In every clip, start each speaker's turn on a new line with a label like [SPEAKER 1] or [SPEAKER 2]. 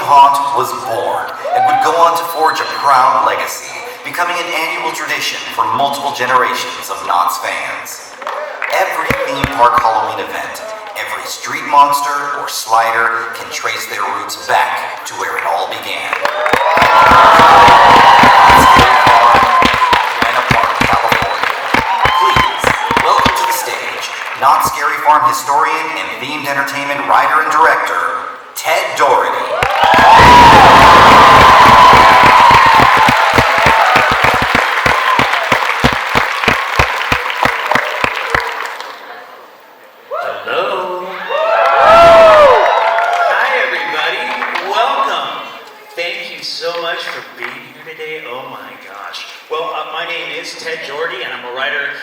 [SPEAKER 1] haunt was born and would go on to forge a proud legacy, becoming an annual tradition for multiple generations of Knott's fans. Every theme park Halloween event, every street monster or slider can trace their roots back to where it all began. Please, welcome to the stage, Knott's Scary Farm historian and themed entertainment writer and director, Ted Doherty.
[SPEAKER 2] Hello. Hi, everybody. Welcome. Thank you so much for being here today. Oh my gosh. Well, my name is Ted Doherty, and I'm a writer,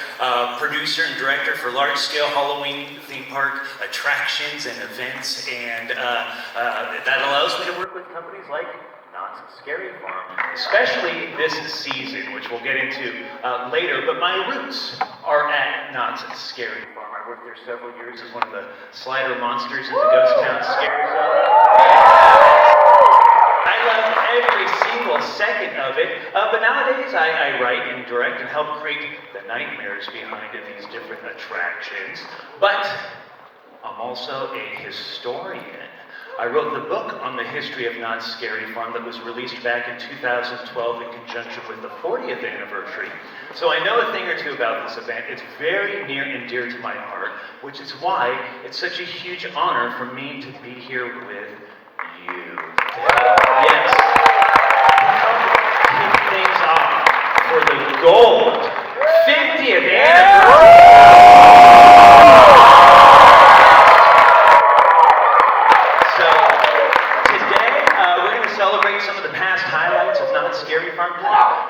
[SPEAKER 2] producer, and director for large-scale Halloween theme park attractions and events, and that allows me to work with companies like Knott's Scary Farm, especially this season, which we'll get into later. But my roots are at Knott's Scary Farm. I worked there several years as one of the slider monsters in the Ghost Town Scary Zone. I love every single second of it, but nowadays I write and direct and help create the nightmares behind these different attractions. But I'm also a historian. I wrote the book on the history of Knott's Scary Farm that was released back in 2012 in conjunction with the 40th anniversary. So I know a thing or two about this event. It's very near and dear to my heart, which is why it's such a huge honor for me to be here with you. Yes. Kick things off for the gold 50th anniversary. So today we're going to celebrate some of the past highlights of Knott's Scary Farm,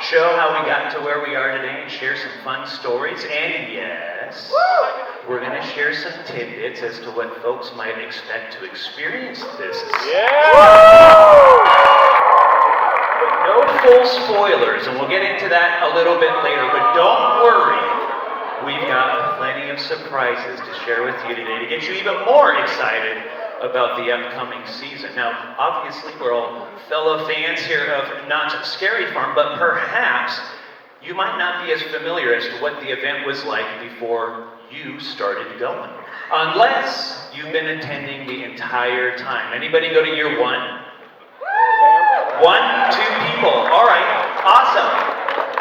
[SPEAKER 2] show how we got to where we are today, and share some fun stories. And yes, we're going to share some tidbits as to what folks might expect to experience this. But no full spoilers, and we'll get into that a little bit later. But don't worry, we've got plenty of surprises to share with you today to get you even more excited about the upcoming season. Now, obviously, we're all fellow fans here of Knott's Scary Farm, but perhaps you might not be as familiar as to what the event was like before you started going. Unless you've been attending the entire time. Anybody go to year one? 1, 2 people. All right, awesome.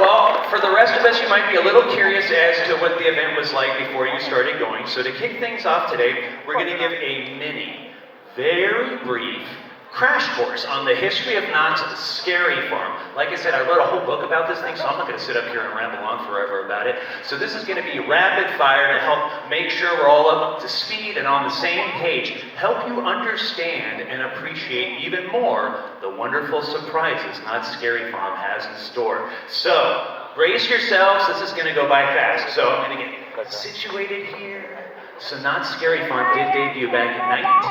[SPEAKER 2] Well, for the rest of us, you might be a little curious as to what the event was like before you started going. So to kick things off today, we're going to give a mini, very brief crash course on the history of Knott's Scary Farm. Like I said, I wrote a whole book about this thing, so I'm not going to sit up here and ramble on forever about it. So this is going to be rapid fire to help make sure we're all up to speed and on the same page, help you understand and appreciate even more the wonderful surprises Knott's Scary Farm has in store. So brace yourselves, this is going to go by fast. So I'm going to get situated here. So Knott's Scary Farm did debut back in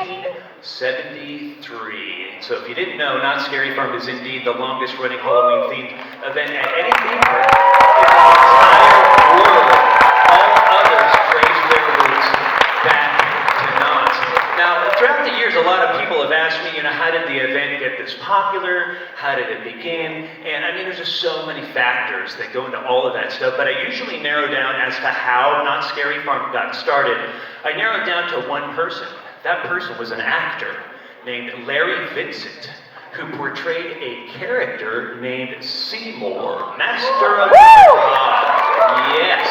[SPEAKER 2] 1973. So if you didn't know, Knott's Scary Farm is indeed the longest running Halloween-themed event at any theme park in the entire world. All others trace their roots back to Knott's. Now, throughout the years, a lot of people have asked me, how did the event get this popular? How did it begin? And I mean, there's just so many factors that go into all of that stuff, but I usually narrow down as to how Knott's Scary Farm got started. I narrow it down to one person. That person was an actor named Larry Vincent, who portrayed a character named Seymour, Master of Yes,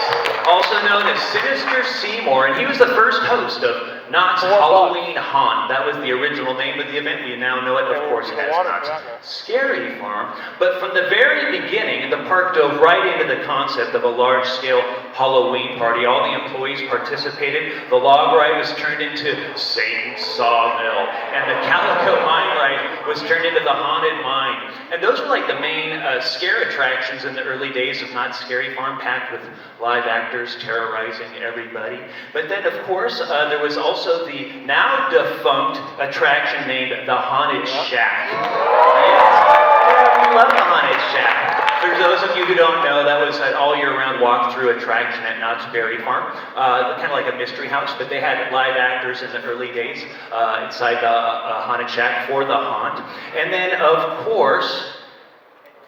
[SPEAKER 2] also known as Sinister Seymour, and he was the first host of Knott's Halloween Haunt. That was the original name of the event. We now know it, of course, as Knott's Scary Farm. But from the very beginning, the park dove right into the concept of a large-scale Halloween party. All the employees participated. The log ride was turned into Satan's Sawmill, and the Calico Mine ride was turned into the Haunted Mine. And those were like the main scare attractions in the early days of Knott's Scary Farm, packed with live actors terrorizing everybody. But then, of course, there was also the now defunct attraction named the Haunted Shack. Yes, we love the Haunted Shack. For those of you who don't know, that was an all-year-round walk-through attraction at Knott's Berry Farm, kind of like a mystery house, but they had live actors in the early days inside the haunted shack for the haunt. And then, of course,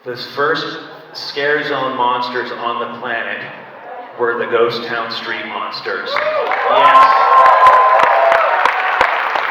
[SPEAKER 2] the first scare zone monsters on the planet were the Ghost Town Street Monsters. Yes.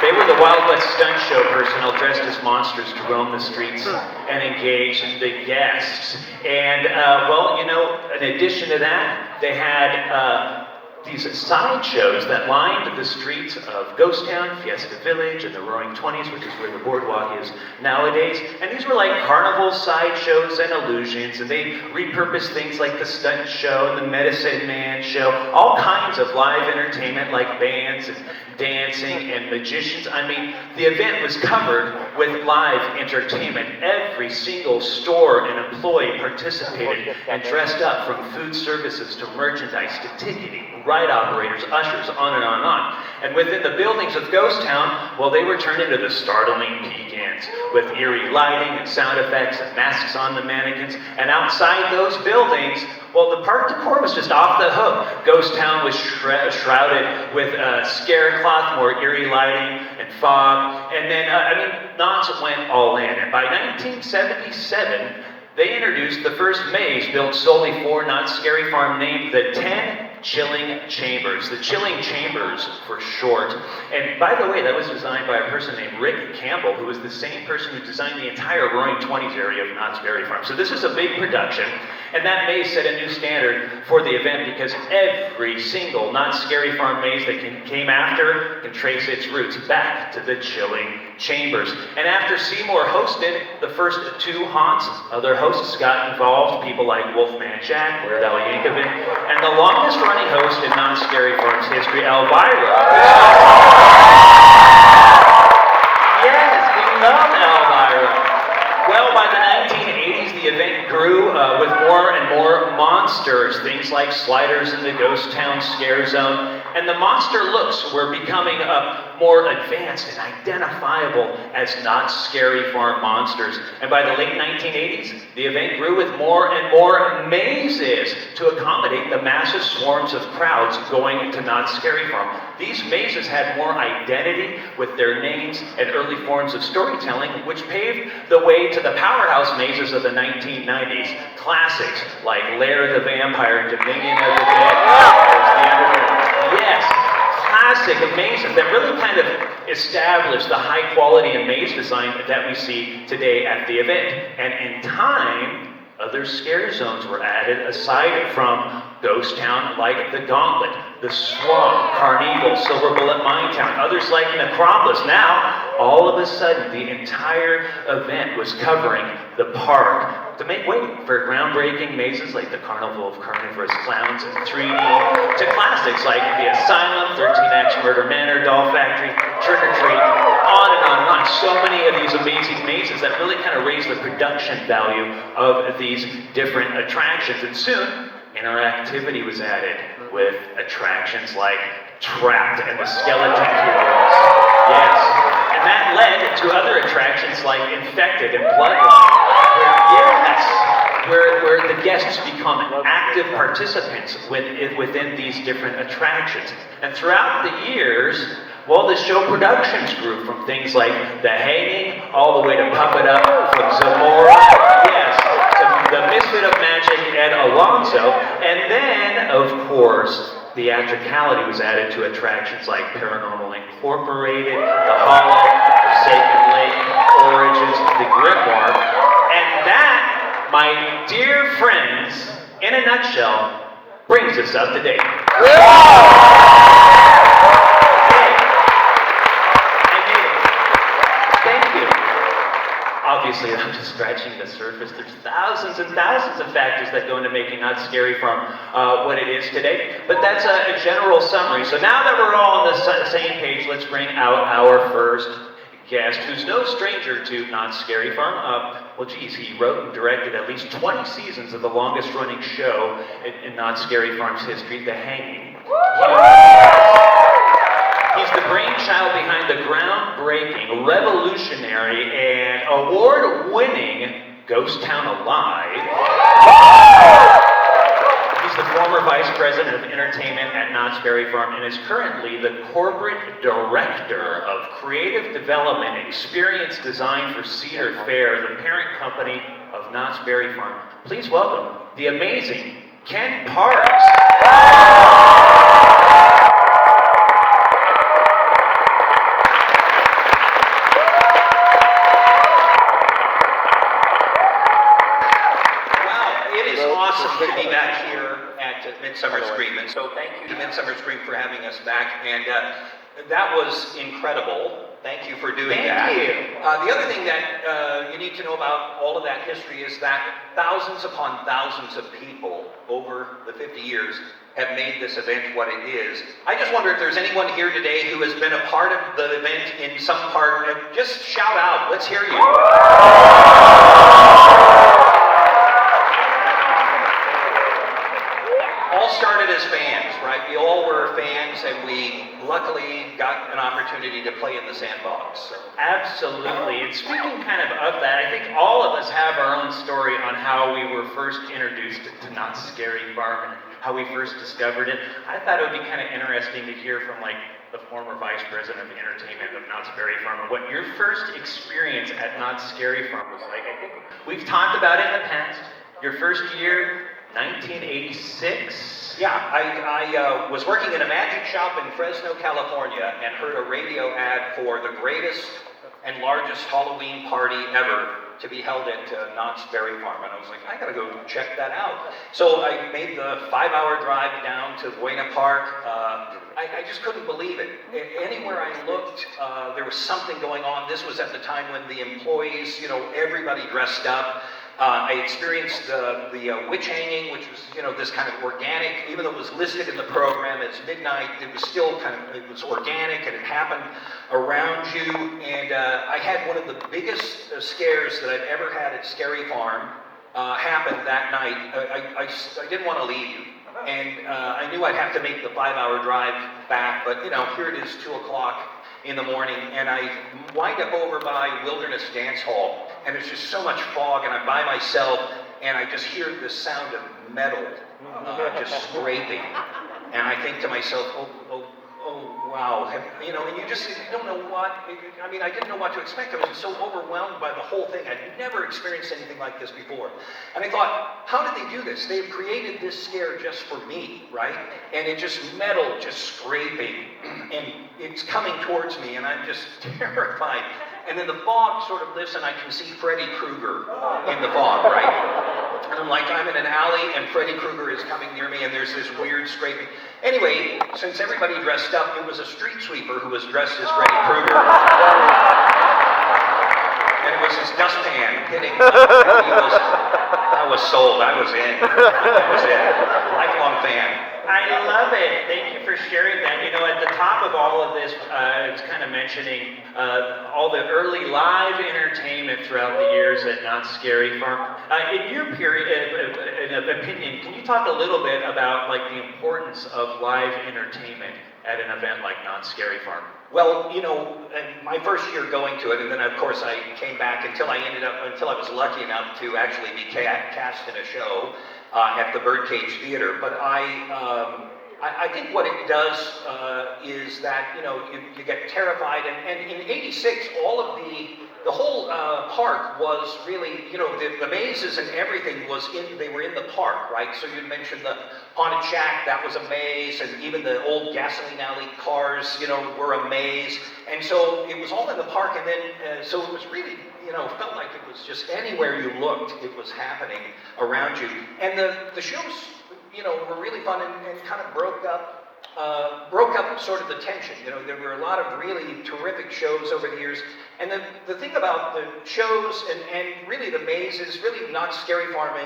[SPEAKER 2] They were the Wild West stunt show personnel dressed as monsters to roam the streets and engage the guests. And, well, you know, in addition to that, they had these sideshows that lined the streets of Ghost Town, Fiesta Village, and the Roaring Twenties, which is where the boardwalk is nowadays. And these were like carnival sideshows and illusions, and they repurposed things like the stunt show and the Medicine Man show, all kinds of live entertainment like bands and dancing and magicians. I mean, the event was covered with live entertainment. Every single store and employee participated and dressed up, from food services to merchandise to ticketing, ride operators, ushers, on and on and on. And within the buildings of Ghost Town, well, they were turned into the startling peekins with eerie lighting and sound effects and masks on the mannequins. And outside those buildings, well, the park decor was just off the hook. Ghost Town was shrouded with scare cloth, more eerie lighting and fog. And then, I mean, Knott's went all in. And by 1977, they introduced the first maze built solely for Knott's Scary Farm, named the 10 Chilling Chambers. The Chilling Chambers for short. And by the way, that was designed by a person named Rick Campbell, who was the same person who designed the entire Roaring Twenties area of Knott's Berry Farm. So this is a big production. And that maze set a new standard for the event, because every single Knott's Scary Farm maze that came after can trace its roots back to the Chilling Chambers. And after Seymour hosted the first two haunts, other hosts got involved, people like Wolfman Jack, Weird Al Yankovic, and the longest running host in Knott's Scary Farm's history, Elvira. Yes, we love Elvira. Well, by the 1980s, the event grew with more and more monsters, things like sliders in the Ghost Town Scare Zone, and the monster looks were becoming more advanced and identifiable as Knott's Scary Farm monsters. And by the late 1980s, the event grew with more and more mazes to accommodate the massive swarms of crowds going to Knott's Scary Farm. These mazes had more identity with their names and early forms of storytelling, which paved the way to the powerhouse mazes of the 1990s. Classics like Lair the Vampire, Dominion of the Dead, yes, classic mazes that really kind of established the high quality and maze design that we see today at the event. And in time, other scare zones were added aside from Ghost Town, like the Gauntlet, the Swamp, Carnival, Silver Bullet Mine Town, others like Necropolis. Now, all of a sudden, the entire event was covering the park to make way for groundbreaking mazes like the Carnival of Carnivorous Clowns in 3D, to classics like the Asylum, 13-Act Murder Manor, Doll Factory, Trick or Treat, on and on and on. So many of these amazing mazes that really kind of raised the production value of these different attractions. And soon, interactivity was added with attractions like Trapped and the Skeleton Heroes. Yes. And that led to other attractions like Infected and Bloodline, where the guests become active participants within these different attractions. And throughout the years, well, the show productions grew from things like The Hanging all the way to Puppet Up, from Zamora, yes, to the Misfit of Magic, Ed Alonso, and then, of course, theatricality was added to attractions like Paranormal Incorporated, The Hollow, Forsaken Lake, Origins, The Grimoire, and that, my dear friends, in a nutshell, brings us up to date. Obviously, I'm just scratching the surface. There's thousands and thousands of factors that go into making Knott's Scary Farm what it is today. But that's a general summary. So now that we're all on the same page, let's bring out our first guest, who's no stranger to Knott's Scary Farm. Well, geez, he wrote and directed at least 20 seasons of the longest-running show in Knott's Scary Farm's history, The Hanging. He's the brainchild behind the groundbreaking, revolutionary, and award-winning Ghost Town Alive. He's the former Vice President of Entertainment at Knott's Berry Farm and is currently the Corporate Director of Creative Development Experience Design for Cedar Fair, the parent company of Knott's Berry Farm. Please welcome the amazing Ken Parks.
[SPEAKER 3] To be back here at Midsummer Scream, and so thank you to Midsummer Scream for having us back, and that was incredible. Thank you for doing that.
[SPEAKER 2] Thank you.
[SPEAKER 3] The other thing that you need to know about all of that history is that thousands upon thousands of people over the 50 years have made this event what it is. I just wonder if there's anyone here today who has been a part of the event in some part. Just shout out. Let's hear you. Started as fans, right? We all were fans, and we luckily got an opportunity to play in the sandbox. So.
[SPEAKER 2] Absolutely. And speaking kind of that, I think all of us have our own story on how we were first introduced to Knott's Scary Farm and how we first discovered it. I thought it would be kind of interesting to hear from like the former Vice President of Entertainment of Knott's Berry Farm and what your first experience at Knott's Scary Farm was like. I think we've talked about it in the past. Your first year, 1986.
[SPEAKER 3] Yeah, I was working in a magic shop in Fresno, California, and heard a radio ad for the greatest and largest Halloween party ever to be held at Knott's Berry Farm. And I was like, I gotta go check that out. So I made the 5-hour drive down to Buena Park. I just couldn't believe it. Anywhere I looked, there was something going on. This was at the time when the employees, everybody dressed up. I experienced the witch hanging, which was, this kind of organic, even though it was listed in the program as midnight, it was still it was organic and it happened around you. And I had one of the biggest scares that I've ever had at Scary Farm happen that night. I didn't want to leave. And I knew I'd have to make the 5-hour drive back, but here it is, 2 o'clock in the morning, and I wind up over by Wilderness Dance Hall, and there's just so much fog, and I'm by myself, and I just hear this sound of metal just scraping, and I think to myself, oh wow, and you don't know what, I didn't know what to expect. I was so overwhelmed by the whole thing. I'd never experienced anything like this before. And I thought, how did they do this? They've created this scare just for me, right? And it just metal, just scraping, and it's coming towards me, and I'm just terrified. And then the fog sort of lifts, and I can see Freddy Krueger in the fog, right? And I'm like, I'm in an alley, and Freddy Krueger is coming near me, and there's this weird scraping. Anyway, since everybody dressed up, it was a street sweeper who was dressed as Freddy Krueger. And it was his dustpan hitting. I was sold. I was in. That was it. Lifelong fan.
[SPEAKER 2] I love it. Thank you for sharing that. At the top of all of this, it's kind of mentioning all the early live entertainment throughout the years at Knott's Scary Farm. In your opinion, can you talk a little bit about the importance of live entertainment at an event like Knott's Scary Farm?
[SPEAKER 3] Well, my first year going to it, and then of course I came back until I was lucky enough to actually be cast in a show at the Birdcage Theater. But I think what it does is that you get terrified, and in '86 all of the whole park was really the mazes and everything they were in the park, right? So you mentioned the Haunted Shack, that was a maze, and even the old gasoline alley cars were a maze, and so it was all in the park. And then so it was really felt like it was just anywhere you looked, it was happening around you. And the shows, were really fun and kind of broke up sort of the tension. There were a lot of really terrific shows over the years. And then the thing about the shows and really the mazes, really Knott's Scary Farm,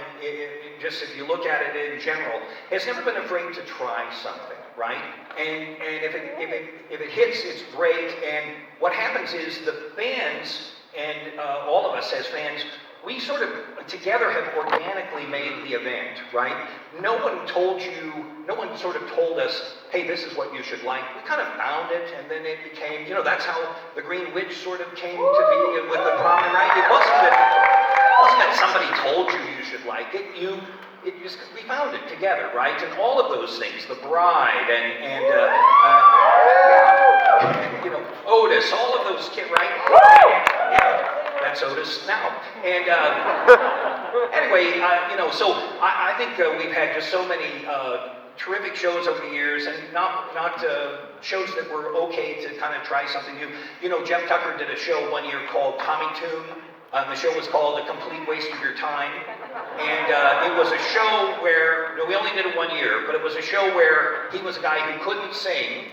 [SPEAKER 3] just if you look at it in general, has never been afraid to try something, right? And if it hits, it's great. And what happens is the fans and all of us as fans, we sort of together have organically made the event, right? No one told you, no one sort of told us, hey, this is what you should like. We kind of found it, and then it became, you know, that's how the Green Witch sort of came to be with the prom, right? It wasn't that somebody told you you should like it. We found it together, right? And all of those things, the bride and you know, Otis, all of those kids, right? That's Otis now. And anyway, you know, so I think we've had just so many terrific shows over the years, and not shows that were okay to kind of try something new. You know, Jeff Tucker did a show one year called Tommy Tune. The show was called A Complete Waste of Your Time. And it was a show where, we only did it 1 year, but it was a show where he was a guy who couldn't sing,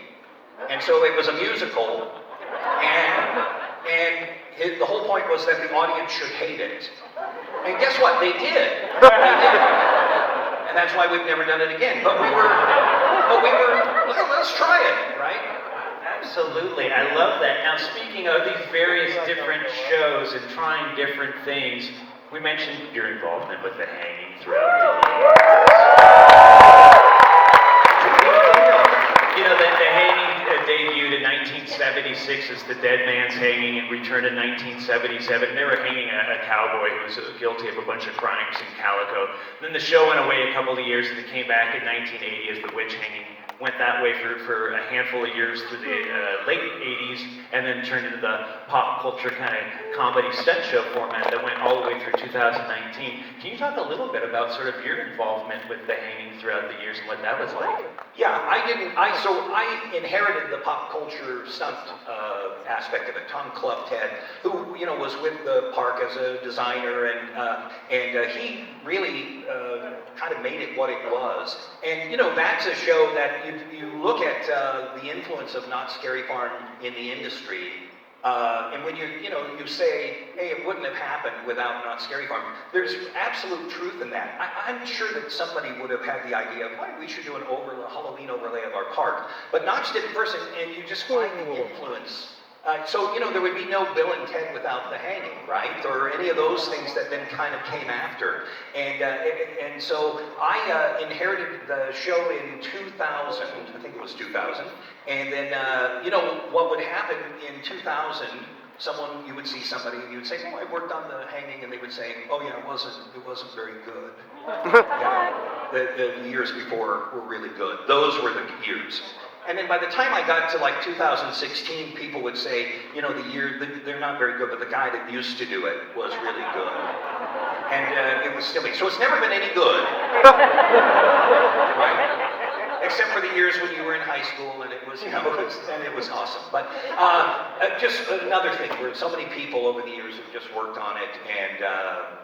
[SPEAKER 3] and so it was a musical, and the whole point was that the audience should hate it. And guess what? They did. They did. And that's why we've never done it again. But we were, well, let's try it, right?
[SPEAKER 2] Absolutely, I love that. Now, speaking of these various different shows and trying different things, we mentioned your involvement with the hanging throughout the years. You know, the hanging debuted in 1976 as the Dead Man's Hanging and returned in 1977. They were hanging a cowboy who was guilty of a bunch of crimes in Calico. Then the show went away a couple of years, and it came back in 1980 as the Witch Hanging. Went that way for a handful of years through the late 80s, and then turned into the pop culture kind of comedy stunt show format that went all the way through 2019. Can you talk a little bit about sort of your involvement with the hanging throughout the years and what that was like?
[SPEAKER 3] Yeah, I inherited the pop culture stunt aspect of it. Tom Clufted, who, you know, was with the park as a designer, and he really kind of made it what it was. And, you know, that's a show that you look at the influence of Knott's Scary Farm in the industry, and when you say, hey, it wouldn't have happened without Knott's Scary Farm, there's absolute truth in that. I'm sure that somebody would have had the idea of, why we should do a Halloween overlay of our park, but Knott's did it first, and you just find the influence. So, you know, there would be no Bill and Ted without the hanging, right? Or any of those things that then kind of came after. And so I inherited the show in 2000, I think it was 2000. And then, you know, what would happen in 2000, you would see somebody and you would say, oh, I worked on the hanging, and they would say, oh yeah, it wasn't very good. Yeah, the years before were really good. Those were the years. And then by the time I got to like 2016, people would say, you know, they're not very good, but the guy that used to do it was really good. And it was still, so it's never been any good. Right? Except for the years when you were in high school, and it was, you know, it was awesome. But just another thing, where so many people over the years have just worked on it,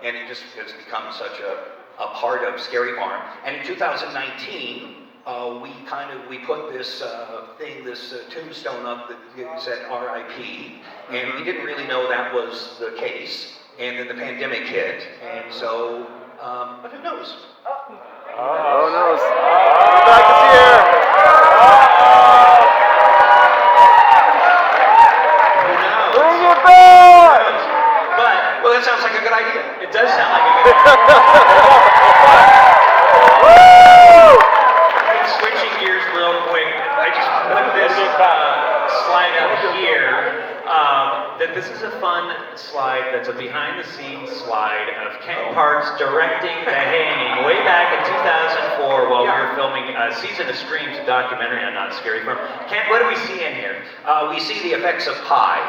[SPEAKER 3] and it just has become such a part of Scary Farm. And in 2019, we put this tombstone up that said R.I.P. and we didn't really know that was the case. And then the pandemic hit, and so, but who knows?
[SPEAKER 4] Oh, who knows? Back is here.
[SPEAKER 2] Who knows?
[SPEAKER 4] Bring it back.
[SPEAKER 2] But,
[SPEAKER 3] Well, that sounds like a good idea.
[SPEAKER 2] it does sound like a good Switching gears real quick, I just put this slide up here. That this is a fun slide that's a behind-the-scenes slide of Ken Parks directing The Hanging way back in 2004 while we were filming Season of Screams, a documentary on Knott's Scary Farm. Ken, what do we see in here?
[SPEAKER 3] We see the effects of pie.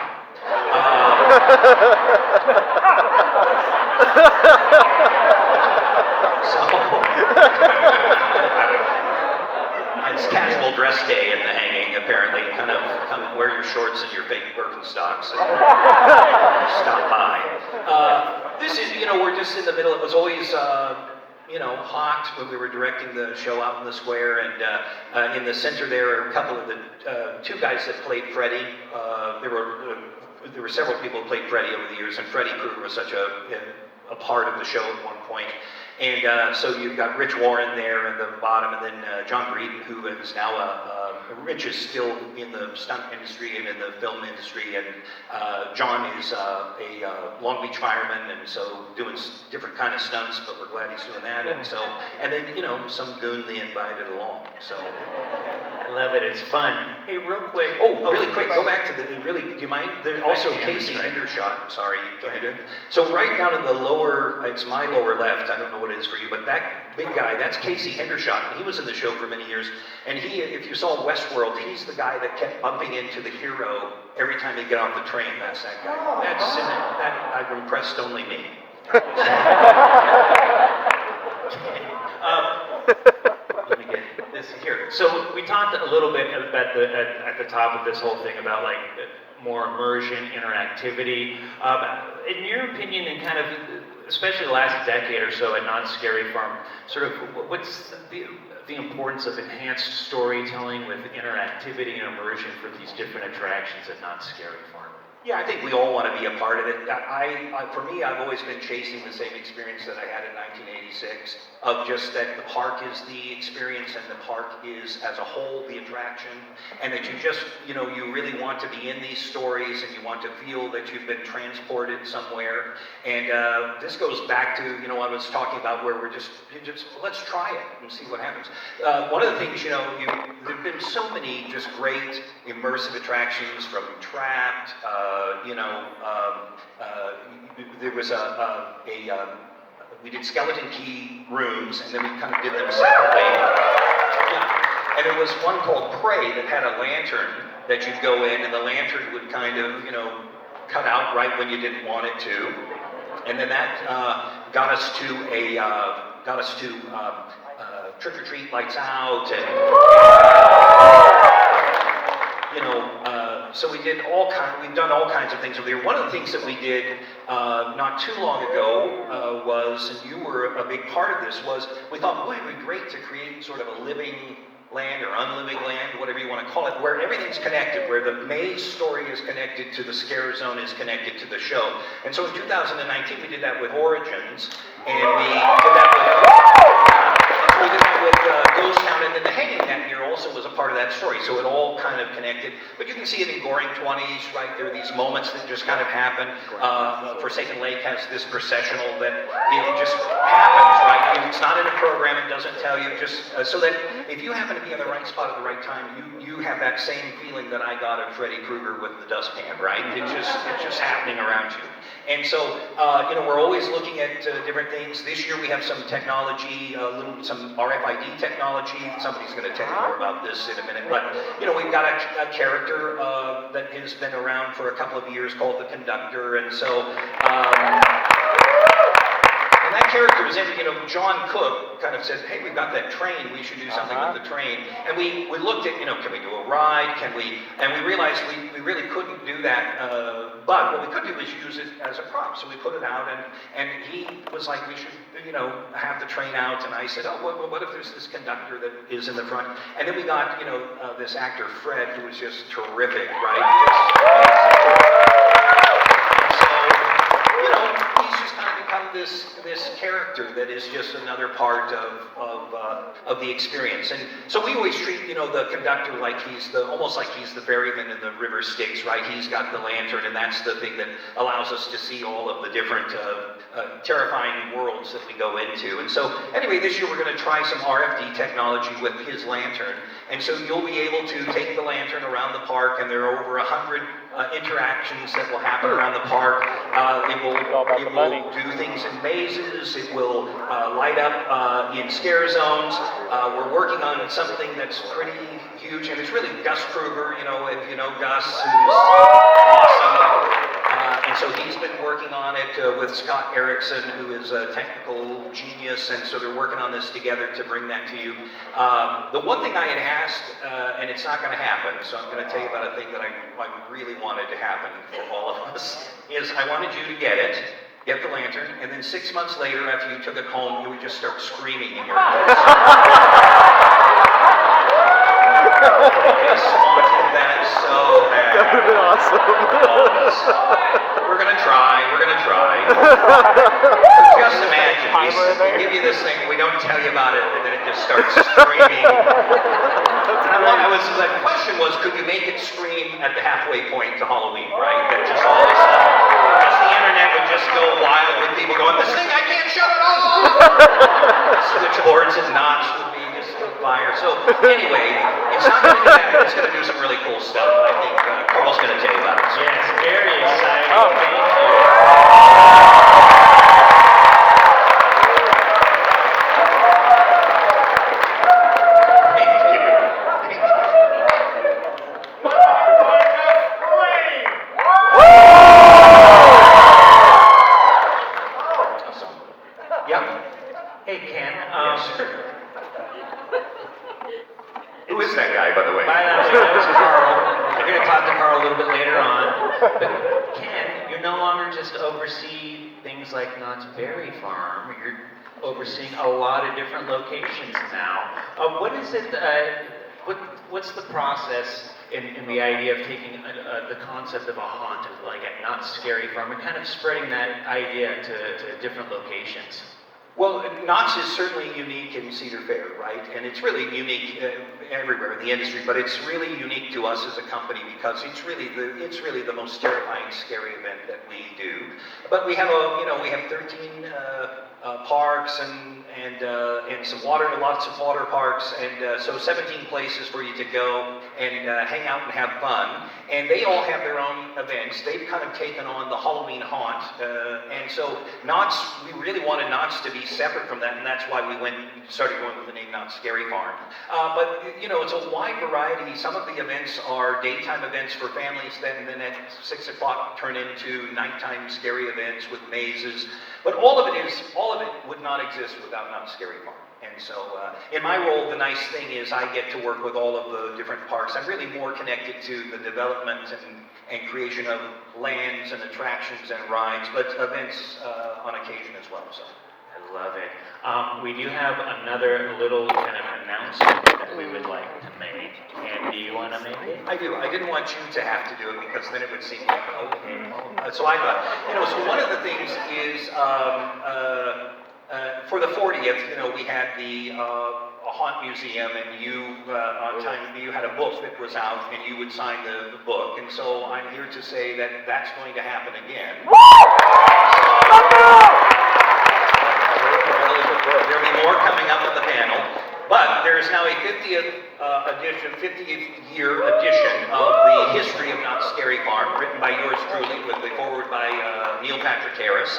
[SPEAKER 3] It's casual dress day in The Hanging, apparently. Come wear your shorts and your fake Birkenstocks and stop by. This is, you know, we're just in the middle. It was always, you know, hot when we were directing the show out in the square, and in the center there are a couple of the two guys that played Freddy. There were several people who played Freddy over the years, and Freddy Krueger was such a part of the show at one point. And so you've got Rich Warren there at the bottom, and then John Breeden, who is now Rich is still in the stunt industry and in the film industry, and John is a Long Beach fireman, and so doing different kind of stunts, but we're glad he's doing that. And then, you know, some goon they invited along. So
[SPEAKER 2] I love it. It's fun. Hey, real quick.
[SPEAKER 3] Really quick. Go back to do you mind? There's also Casey Hendershot. Sorry. So right down in the lower, it's my lower left. I don't know what it is for you, but that big guy, that's Casey Hendershot. He was in the show for many years, and if you saw Westworld, he's the guy that kept bumping into the hero every time he got off the train. That's that guy. That I've impressed only me.
[SPEAKER 2] Let me get this here. So we talked a little bit at the top of this whole thing about like more immersion, interactivity. In your opinion, and kind of especially the last decade or so at Knott's Scary Farm, sort of what's the importance of enhanced storytelling with interactivity and immersion for these different attractions at Knott's Scary Farm?
[SPEAKER 3] Yeah, I think we all want to be a part of it. For me, I've always been chasing the same experience that I had in 1986, of just that the park is the experience and the park is, as a whole, the attraction, and that you just, you know, you really want to be in these stories and you want to feel that you've been transported somewhere. And this goes back to, you know, what I was talking about, where we're just let's try it and see what happens. One of the things, you know, there have been so many just great immersive attractions, from Trapped, there was we did Skeleton Key rooms, and then we kind of did them separately. Yeah. And there was one called Prey that had a lantern that you'd go in, and the lantern would kind of, you know, cut out right when you didn't want it to. And then that got us to Trick or Treat Lights Out, and so we've done all kinds of things over there. One of the things that we did not too long ago was, and you were a big part of this, was we thought, boy, it'd be great to create sort of a living land or unliving land, whatever you want to call it, where everything's connected, where the maze story is connected to the scare zone, is connected to the show. And so in 2019, we did that with Origins, and we did that with Ghost Town, and then the Hanging that year also was a part of that story, so it all kind of connected. But you can see it in Goring 20s, right? There are these moments that just kind of happen. Forsaken Lake has this processional that it just happens, right? It's not in a program, it doesn't tell you, just so that if you happen to be in the right spot at the right time, you have that same feeling that I got of Freddy Krueger with the dustpan, right? It's just happening around you. And so, we're always looking at different things. This year we have some technology, some RFID technology. Somebody's going to tell you more about this in a minute. But, we've got a character that has been around for a couple of years called the Conductor. And so, and that character was John Cooke kind of said, hey, we've got that train, we should do something with the train. And we looked at, can we do a ride? And we realized we really couldn't do that, but what we could do is use it as a prop. So we put it out, and he was like, we should, have the train out. And I said, oh, what if there's this conductor that is in the front? And then we got, this actor, Fred, who was just terrific, right? This character that is just another part of the experience. And so we always treat, the conductor like almost like he's the ferryman in the river Styx, right? He's got the lantern, and that's the thing that allows us to see all of the different terrifying worlds that we go into. And so anyway, this year we're going to try some RFD technology with his lantern. And so you'll be able to take the lantern around the park, and there are over 100 interactions that will happen around the park. It will do things in mazes. It will light up in scare zones. We're working on something that's pretty huge, and it's really Gus Kruger, if you know Gus, who's awesome. And so he's been working on it with Scott Erickson, who is a technical genius, and so they're working on this together to bring that to you. The one thing I had asked, and it's not going to happen, so I'm going to tell you about a thing that I really wanted to happen for all of us, is I wanted you to get the lantern, and then 6 months later, after you took it home, you would just start screaming in your house. just wanted that so bad.
[SPEAKER 4] That would have been awesome.
[SPEAKER 3] We're gonna try. Just imagine, we give you this thing, we don't tell you about it, and then it just starts screaming. The question was, could you make it scream at the halfway point to Halloween, right? That just all this stuff, just the internet would just go wild with people going, this thing, I can't shut it off! Switchboards and knots would be just on fire. So anyway, it's not going to do that, but it's going to do some really cool stuff. I think Karl's going to tell you about it.
[SPEAKER 2] Yes, very exciting. Thank you. Hey, Ken.
[SPEAKER 3] Who is that guy, by the way?
[SPEAKER 2] My name is Karl. We're going to talk to Karl a little bit later on. But Ken, you no longer just oversee things like Knott's Berry Farm. You're overseeing a lot of different locations now. What is it? What's the process in the idea of taking the concept of a haunt, like at Knott's Scary Farm, and kind of spreading that idea to different locations?
[SPEAKER 3] Well, Knott's is certainly unique in Cedar Fair, right? And it's really unique everywhere in the industry, but it's really unique to us as a company because it's really the most terrifying, scary event that we do. But we have we have 13 parks and some lots of water parks, and so 17 places for you to go and hang out and have fun. And they all have their own events. They've kind of taken on the Halloween haunt, and so Knott's, we really wanted Knott's to be separate from that, and that's why we started going with the name Knott's Scary Farm. But it's a wide variety. Some of the events are daytime events for families, then at 6 o'clock turn into nighttime scary events with mazes. But all of it would not exist without Knott's Scary Farm. And so, in my role, the nice thing is I get to work with all of the different parks. I'm really more connected to the development and creation of lands and attractions and rides, but events on occasion as well. So.
[SPEAKER 2] I love it. We do have another little kind of announcement that we would like to make. And do you want to make it?
[SPEAKER 3] I do. I didn't want you to have to do it because then it would seem like, so I thought, so one of the things is, for the 40th, we had the a haunt museum, and you had a book that was out, and you would sign the book. And so I'm here to say that that's going to happen again. There'll be more coming up on the panel, but there is now a 50th year edition of the history of Knott's Scary Farm, written by yours truly, with the foreword by Neil Patrick Harris.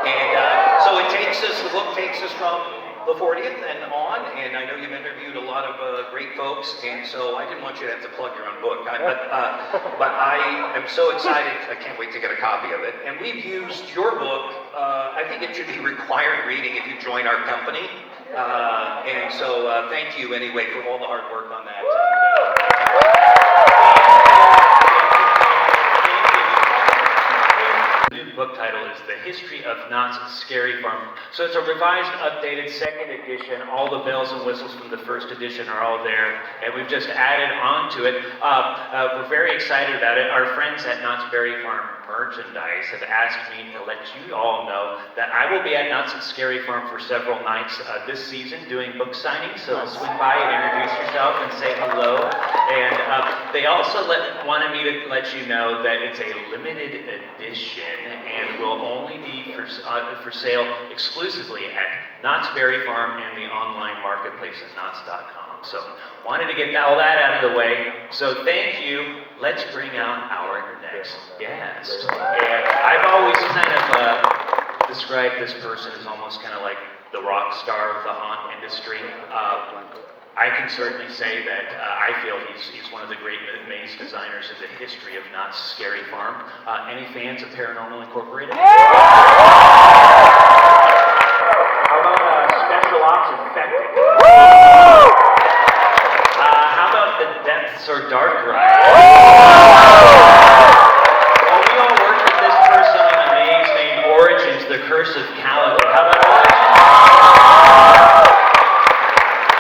[SPEAKER 3] And so the book takes us from the 40th and on, and I know you've interviewed a lot of great folks, and so I didn't want you to have to plug your own book, but I am so excited, I can't wait to get a copy of it. And we've used your book, I think it should be required reading if you join our company, and so thank you anyway for all the hard work on that.
[SPEAKER 2] Book title is The History of Knott's Scary Farm. So it's a revised, updated second edition. All the bells and whistles from the first edition are all there, and we've just added on to it. We're very excited about it. Our friends at Knott's Berry Farm Merchandise have asked me to let you all know that I will be at Knott's Scary Farm for several nights this season doing book signings, so swing by and introduce yourself and say hello. And they also wanted me to let you know that it's a limited edition and will only be for sale exclusively at Knott's Berry Farm and the online marketplace at knotts.com. So wanted to get all that out of the way. So thank you. Let's bring out our next guest. And I've always kind of described this person as almost kind of like the rock star of the haunt industry. I can certainly say that I feel he's one of the great maze designers in the history of Knott's Scary Farm. Any fans of Paranormal Incorporated? How about Special Ops Infected? How about The Depths or Dark Ride? Well, we all worked with this person on a maze named Origins, The Curse of Calico. How about Origins?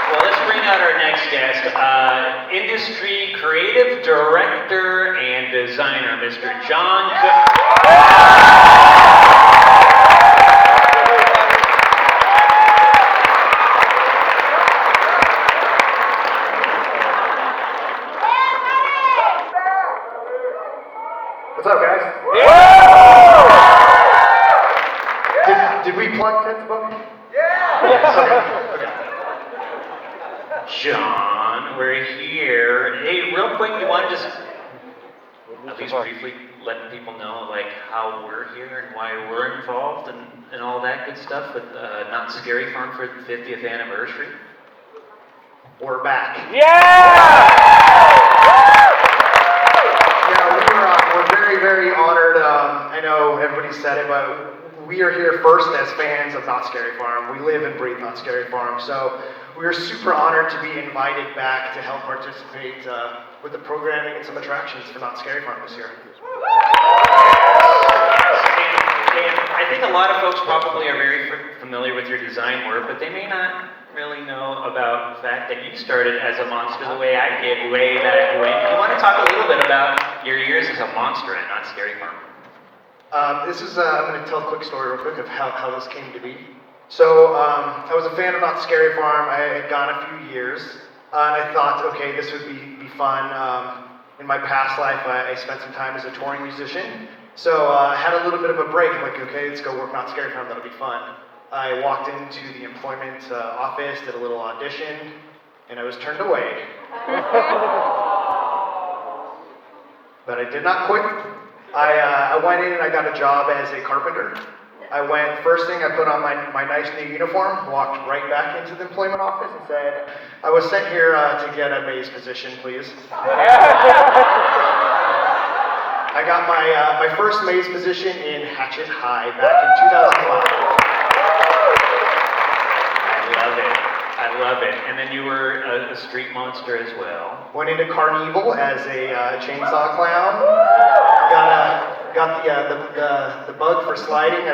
[SPEAKER 2] Well, let's bring out about our next guest, industry creative director and designer, Mr. John Cooke.
[SPEAKER 5] What's up, guys? Did we plug Ted's book? Yeah! Okay.
[SPEAKER 2] John, we're here. Hey, real quick, you want to just at least briefly let people know like how we're here and why we're involved and all that good stuff with Not Scary Farm for the 50th anniversary?
[SPEAKER 5] We're back. We're very, very honored. I know everybody said it, but we are here first as fans of Not Scary Farm. We live and breathe Not Scary Farm, so we are super honored to be invited back to help participate with the programming and some attractions for Not Scary Farm this year.
[SPEAKER 2] And I think a lot of folks probably are very familiar with your design work, but they may not really know about the fact that you started as a monster the way I did way back when. You want to talk a little bit about your years as a monster at Not Scary Farm?
[SPEAKER 5] I'm going to tell a quick story real quick of how this came to be. So I was a fan of Not Scary Farm. I had gone a few years, and I thought, okay, this would be fun. In my past life, I spent some time as a touring musician, so I had a little bit of a break. I'm like, okay, let's go work Not Scary Farm. That'll be fun. I walked into the employment office, did a little audition, and I was turned away. But I did not quit. I went in and I got a job as a carpenter. First thing I put on my nice new uniform, walked right back into the employment office and said, I was sent here to get a maze position, please. I got my first maze position in Hatchet High back in 2005.
[SPEAKER 2] I love it. And then you were a street monster as well.
[SPEAKER 5] Went into Carnival as a chainsaw clown. Got the bug for sliding.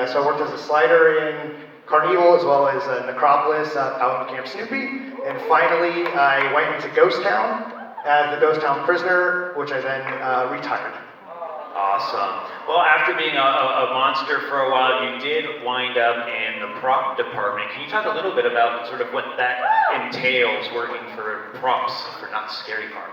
[SPEAKER 5] So I worked as a slider in Carnival as well as Necropolis out in Camp Snoopy. And finally, I went into Ghost Town as the Ghost Town prisoner, which I then retired.
[SPEAKER 2] Awesome. Well, after being a monster for a while, you did wind up in the prop department. Can you talk a little bit about sort of what that entails working for props for Not Scary Farm?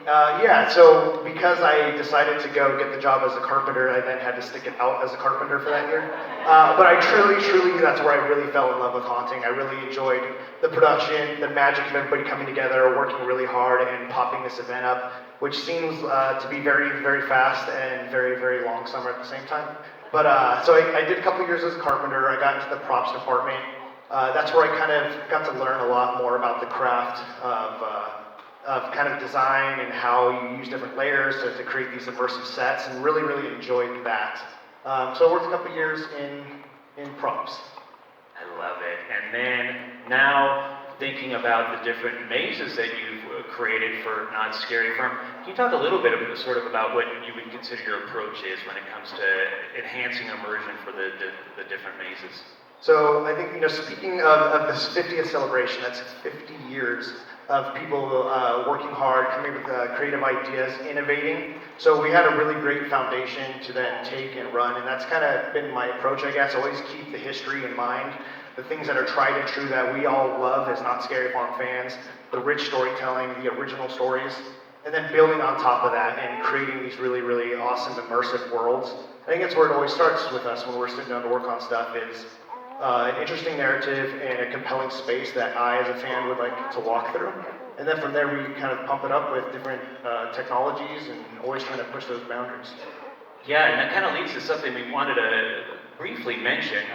[SPEAKER 5] Yeah, so because I decided to go get the job as a carpenter, I then had to stick it out as a carpenter for that year. But I truly, that's where I really fell in love with haunting. I really enjoyed the production, the magic of everybody coming together, working really hard, and popping this event up, which seems to be very, very fast and very, very long summer at the same time. But so I did a couple years as a carpenter. I got into the props department. That's where I kind of got to learn a lot more about the craft of kind of design and how you use different layers to create these immersive sets, and really, really enjoyed that. So I worked a couple years in props.
[SPEAKER 2] I love it. And then now thinking about the different mazes that you've created for Not Scary Farm, can you talk a little bit about what you would consider your approach is when it comes to enhancing immersion for the different mazes?
[SPEAKER 5] So I think, speaking of this 50th celebration, that's 50 years of people working hard, coming up with creative ideas, innovating. So we had a really great foundation to then take and run, and that's kind of been my approach, I guess. Always keep the history in mind, the things that are tried and true that we all love as Not Scary Farm fans, the rich storytelling, the original stories, and then building on top of that and creating these really, really awesome immersive worlds. I think that's where it always starts with us when we're sitting down to work on stuff is an interesting narrative and a compelling space that I, as a fan, would like to walk through. And then from there, we kind of pump it up with different technologies and always trying to push those boundaries.
[SPEAKER 2] Yeah, and that kind of leads to something we wanted to briefly mention,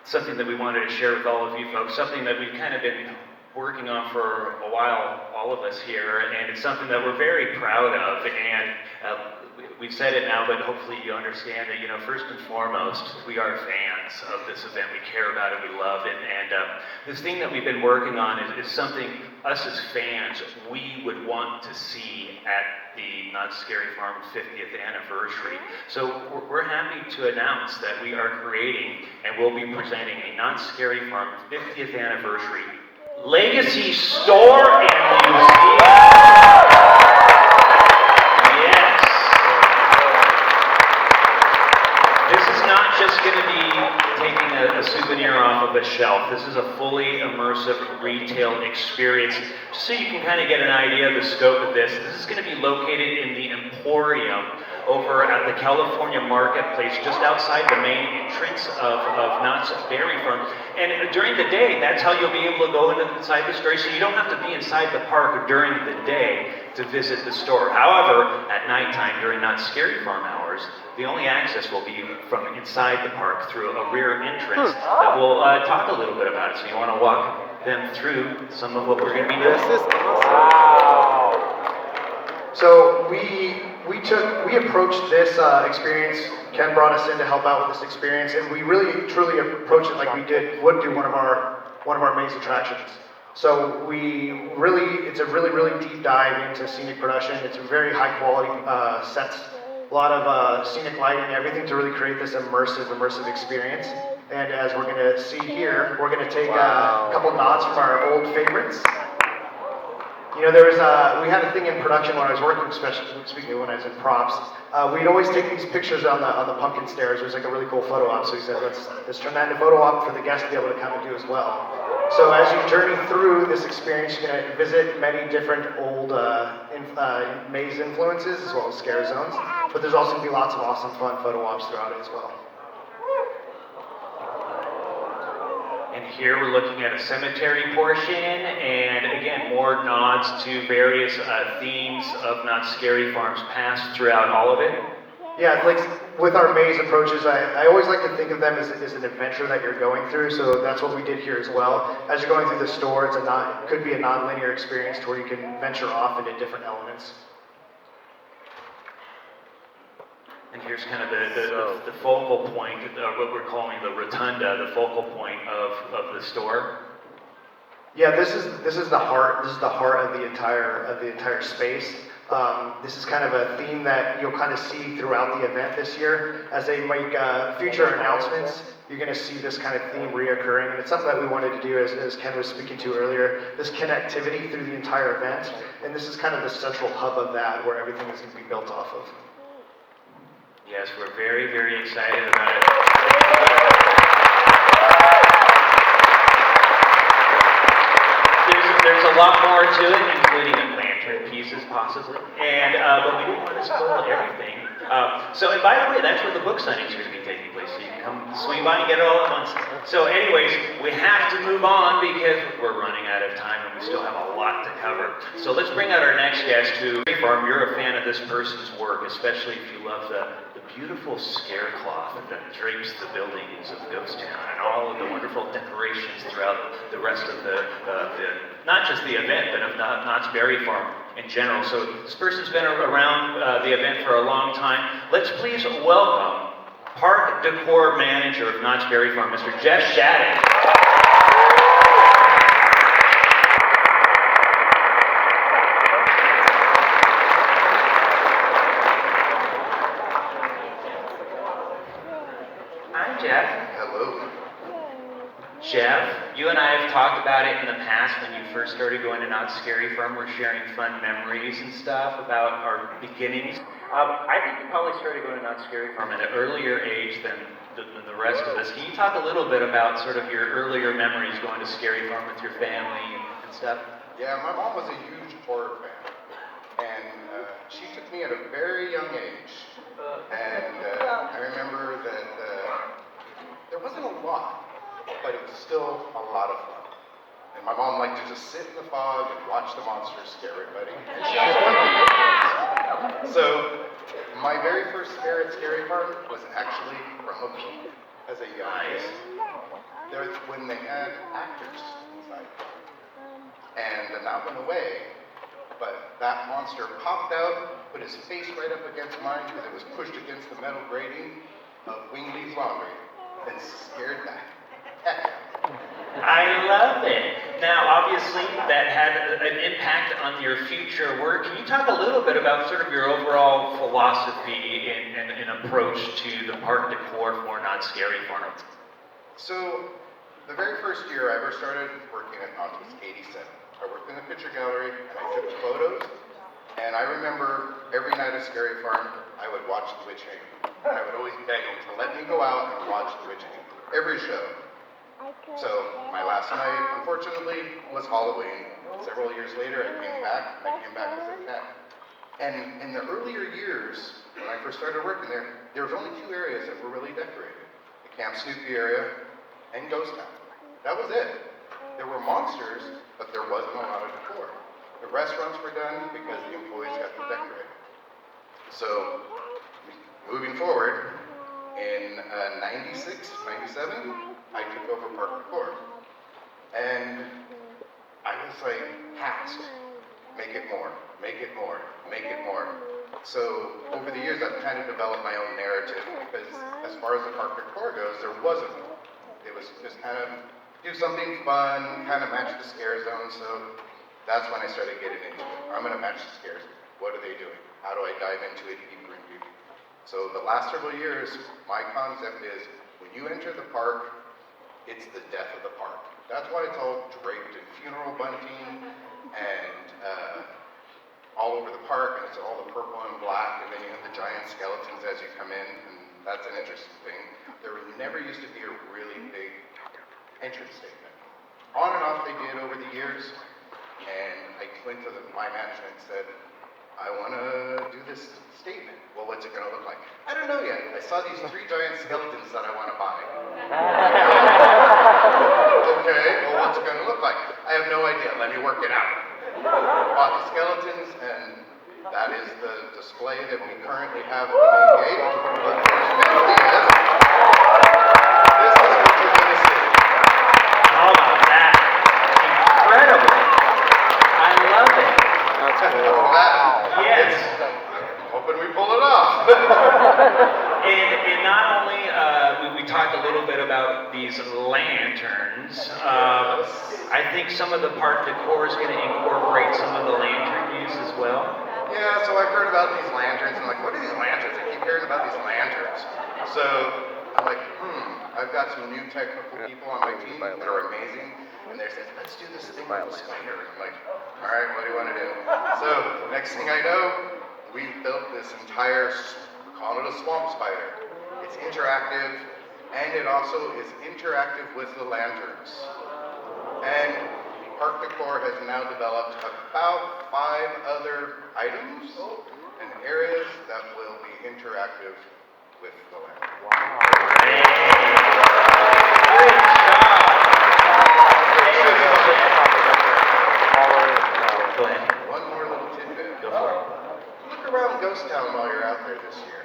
[SPEAKER 2] something that we wanted to share with all of you folks, something that we've kind of been working on for a while, all of us here, and it's something that we're very proud of, and we've said it now, but hopefully you understand that, first and foremost, we are fans of this event. We care about it, we love it, and this thing that we've been working on is something us as fans, we would want to see at the Not Scary Farm 50th anniversary. So we're happy to announce that we are creating and will be presenting a Not Scary Farm 50th anniversary Legacy Store and Museum. Yes. This is not just going to be taking a souvenir off of a shelf. This is a fully immersive retail experience. Just so you can kind of get an idea of the scope of this, this is going to be located in the Emporium over at the California Marketplace, just outside the main entrance of Knott's Berry Farm. And during the day, that's how you'll be able to go inside the store. So you don't have to be inside the park during the day to visit the store. However, at nighttime, during Knott's Scary Farm hours, the only access will be from inside the park through a rear entrance that we'll talk a little bit about it. So you want to walk them through some of what we're going to be doing.
[SPEAKER 4] This is awesome.
[SPEAKER 5] So we approached this experience. Ken brought us in to help out with this experience, and we really truly approached it like we would do one of our maze attractions. So it's a really deep dive into scenic production. It's a very high quality sets, a lot of scenic lighting, everything to really create this immersive experience. And as we're going to see here, we're going to take a couple nods from our old favorites. You know, we had a thing in production when I was working, especially when I was in props. We'd always take these pictures on the pumpkin stairs. It was like a really cool photo op. So we said, let's turn that into photo op for the guests to be able to come and do as well. So as you journey through this experience, you're going to visit many different old maze influences as well as scare zones. But there's also going to be lots of awesome, fun photo ops throughout it as well.
[SPEAKER 2] And here we're looking at a cemetery portion, and again, more nods to various themes of Knott's Scary Farm's past throughout all of it.
[SPEAKER 5] Yeah, like with our maze approaches, I always like to think of them as an adventure that you're going through, so that's what we did here as well. As you're going through the store, it could be a non-linear experience to where you can venture off into different elements.
[SPEAKER 2] And here's kind of the focal point, what we're calling the rotunda, the focal point of the store.
[SPEAKER 5] Yeah, this is the heart. This is the heart of the entire space. This is kind of a theme that you'll kind of see throughout the event this year. As they make future announcements, you're going to see this kind of theme reoccurring. And it's something that we wanted to do, as Ken was speaking to earlier, this connectivity through the entire event. And this is kind of the central hub of that, where everything is going to be built off of.
[SPEAKER 2] Yes, we're very, very excited about it. There's a lot more to it, including the lantern pieces, possibly. And but we didn't want to spoil everything. And by the way, that's where the book signings are going to be taking place. So you can come swing by and get it all at once. So, anyways, we have to move on because we're running out of time and we still have a lot to cover. So let's bring out our next guest who, Farm, you're a fan of this person's work, especially if you love the beautiful scare cloth that drapes the buildings of Ghost Town and all of the wonderful decorations throughout the rest of the not just the event, but of Knott's Berry Farm in general. So this person's been around the event for a long time. Let's please welcome Park Decor Manager of Knott's Berry Farm, Mr. Jeff Shadic. Jeff, you and I have talked about it in the past when you first started going to Knott's Scary Farm. We're sharing fun memories and stuff about our beginnings. I think you probably started going to Knott's Scary Farm at an earlier age than the rest of us. Can you talk a little bit about sort of your earlier memories going to Scary Farm with your family and stuff?
[SPEAKER 6] Yeah, my mom was a huge horror fan, and she took me at a very young age. And I remember that there wasn't a lot, but it was still a lot of fun. And my mom liked to just sit in the fog and watch the monsters scare everybody. So my very first scare at Scary Farm was actually from a book as a young kid. There was when they had actors inside. And the mouth went away, but that monster popped out, put his face right up against mine because it was pushed against the metal grating of Winglee's Laundry, and scared the heck out.
[SPEAKER 2] I love it. Now, obviously, that had an impact on your future work. Can you talk a little bit about sort of your overall philosophy and approach to the park decor for Knott's Scary Farm?
[SPEAKER 6] So, The very first year I ever started working at Knott was 87. I worked in the picture gallery and I took photos. And I remember every night at Scary Farm, I would watch the witch hang. And I would always beg them to let me go out and watch the witch hang. Every show. So my last night, unfortunately, was Halloween. Several years later, I came back as a tech. And in the earlier years, when I first started working there was only two areas that were really decorated. The Camp Snoopy area and Ghost Town. That was it. There were monsters, but there wasn't a lot of decor. The restaurants were done because the employees got to decorate. So, moving forward, in 96, 97, I took over Park Decor. And I was like, tasked, make it more, make it more, make it more. So over the years, I've kind of developed my own narrative because as far as the Park Decor goes, there wasn't one. It was just kind of do something fun, kind of match the scare zone. So that's when I started getting into it. I'm going to match the scares. What are they doing? How do I dive into it deeper and deeper? So the last several years, my concept is when you enter the park, it's the death of the park. That's why it's all draped in funeral bunting and all over the park, and it's all the purple and black, and then you have the giant skeletons as you come in, and that's an interesting thing. There never used to be a really big entrance statement. On and off they did over the years, and I went to my management and said, I want to do this statement. Well, what's it going to look like? I don't know yet. I saw these 3 giant skeletons that I want to buy. Okay, well, what's it going to look like? I have no idea. Let me work it out. Bought the skeletons, and that is the display that we currently have at the main gate. But the beauty is, this is what you're going to see.
[SPEAKER 2] How about that? Incredible. I love it.
[SPEAKER 4] That's cool.
[SPEAKER 2] Yes.
[SPEAKER 6] I'm hoping we pull it off.
[SPEAKER 2] And not only, we talked a little bit about these lanterns. I think some of the park decor is going to incorporate some of the lantern use as well.
[SPEAKER 6] Yeah, so I've heard about these lanterns. I'm like, what are these lanterns? I keep hearing about these lanterns. So I'm like, I've got some new technical people on my team that are amazing. And they said, let's do this thing with the spider. I'm like, all right, what do you want to do? So next thing I know, we built this entire, we call it a swamp spider. It's interactive, and it also is interactive with the lanterns. And Park Decor has now developed about 5 other items and areas that will be interactive with the lanterns.
[SPEAKER 2] Wow. Hey. Good job. Go ahead.
[SPEAKER 6] One more little tidbit.
[SPEAKER 2] Go for it.
[SPEAKER 6] Look around Ghost Town while you're out there this year.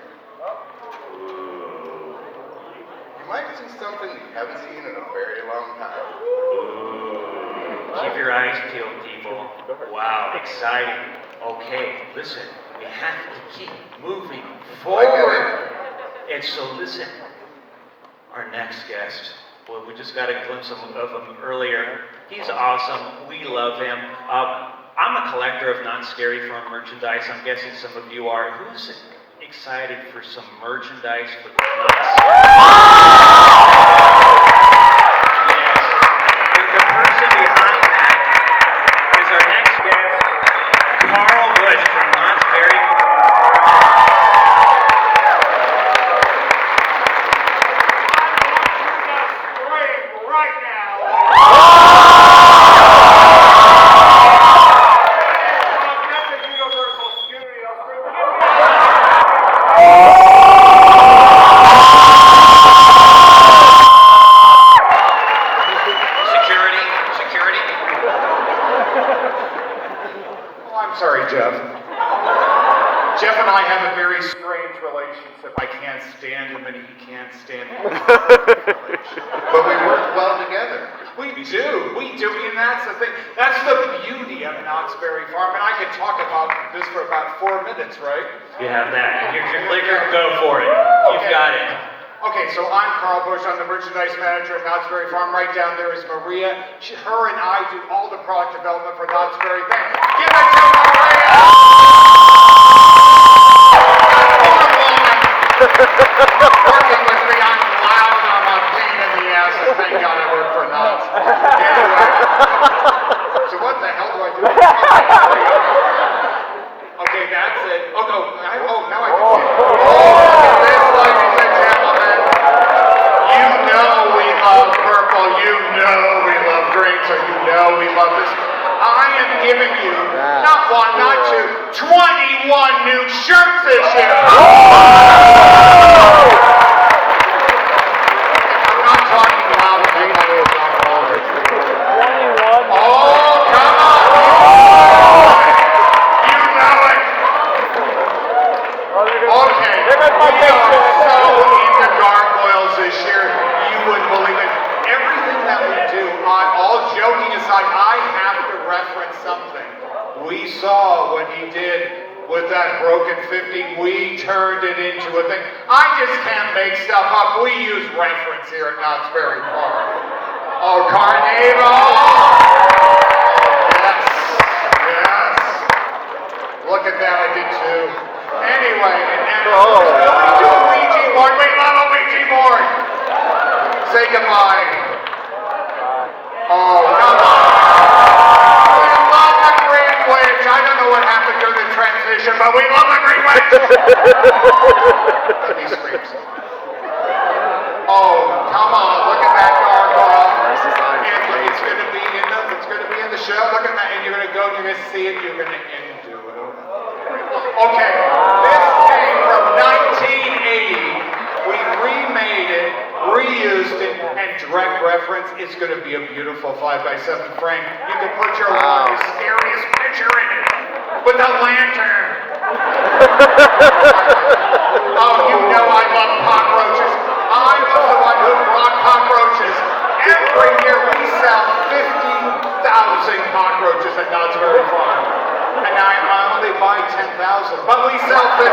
[SPEAKER 6] You might see something you haven't seen in a very long time.
[SPEAKER 2] Keep your eyes peeled, people. Wow, exciting. Okay, listen, we have to keep moving forward. And so listen, our next guest, well, we just got a glimpse of him earlier. He's awesome. We love him. I'm a collector of Not Scary Farm merchandise. I'm guessing some of you are. Who's excited for some merchandise for the Not Scary Yes. The person behind that is our next guest, Karl Busche from Not Scary Farm.
[SPEAKER 7] Right now.
[SPEAKER 5] Jeff. Jeff and I have a very strange relationship. I can't stand him and he can't stand me.
[SPEAKER 6] But we work well together.
[SPEAKER 5] We do, and that's the thing. That's the beauty of Knott's Berry Farm, and I could talk about this for about 4 minutes, right?
[SPEAKER 2] You have that. Here's your clicker. Go for it. You've got it.
[SPEAKER 5] Okay, so I'm Karl Busche. I'm the merchandise manager at Knott's Berry Farm. Right down there is Maria. Her and I do all the product development for Knott's Berry Farm. Give it to Maria! Working with me, I'm loud, I'm a pain in the ass, and thank God I work for
[SPEAKER 7] guys, I am giving you not one, not two, 21 new shirts this year. I'm not talking loud. Oh, come on. You know it. Okay. We are so into gargoyles this year, you wouldn't believe it. Everything that we do, all joking aside, I have to reference something. We saw what he did with that broken 50. We turned it into a thing. I just can't make stuff up. We use reference here at Knott's Berry Farm. Oh, Carnival! Yes, yes. Look at that, I did too. Anyway, and going to a Ouija board. We love a Ouija board. Say goodbye. Oh, come on. We love the Green Witch. I don't know what happened during the transition, but we love the Green Witch. Let me scream some. Oh, come on. Look at that gargoyle. And it's going to be in the show. Look at that. And you're going to go and you're going to see it. You're going to do it. Okay. This came from 1980. We remade it, reused it, and direct reference. It's going to be a beautiful 5x7 frame. You can put your scariest picture in it with a lantern. Oh, you know I love cockroaches. I was the one who brought cockroaches. Every year we sell 50,000 cockroaches at Knott's Berry Farm. And I only buy 10,000, but we sell 50,000.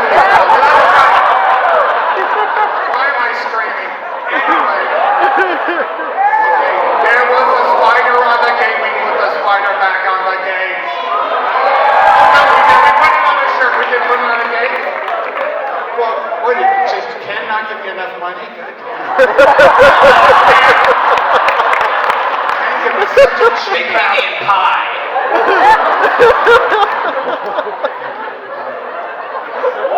[SPEAKER 7] Why am I screaming? Anyway. Okay, there was a spider on the gate. We put the spider back on the gate. Oh, no, we didn't. We put it on the shirt. We didn't put it on the gate. Well, what did you just cannot give me enough money? Good. It was such a cheap Indian pie.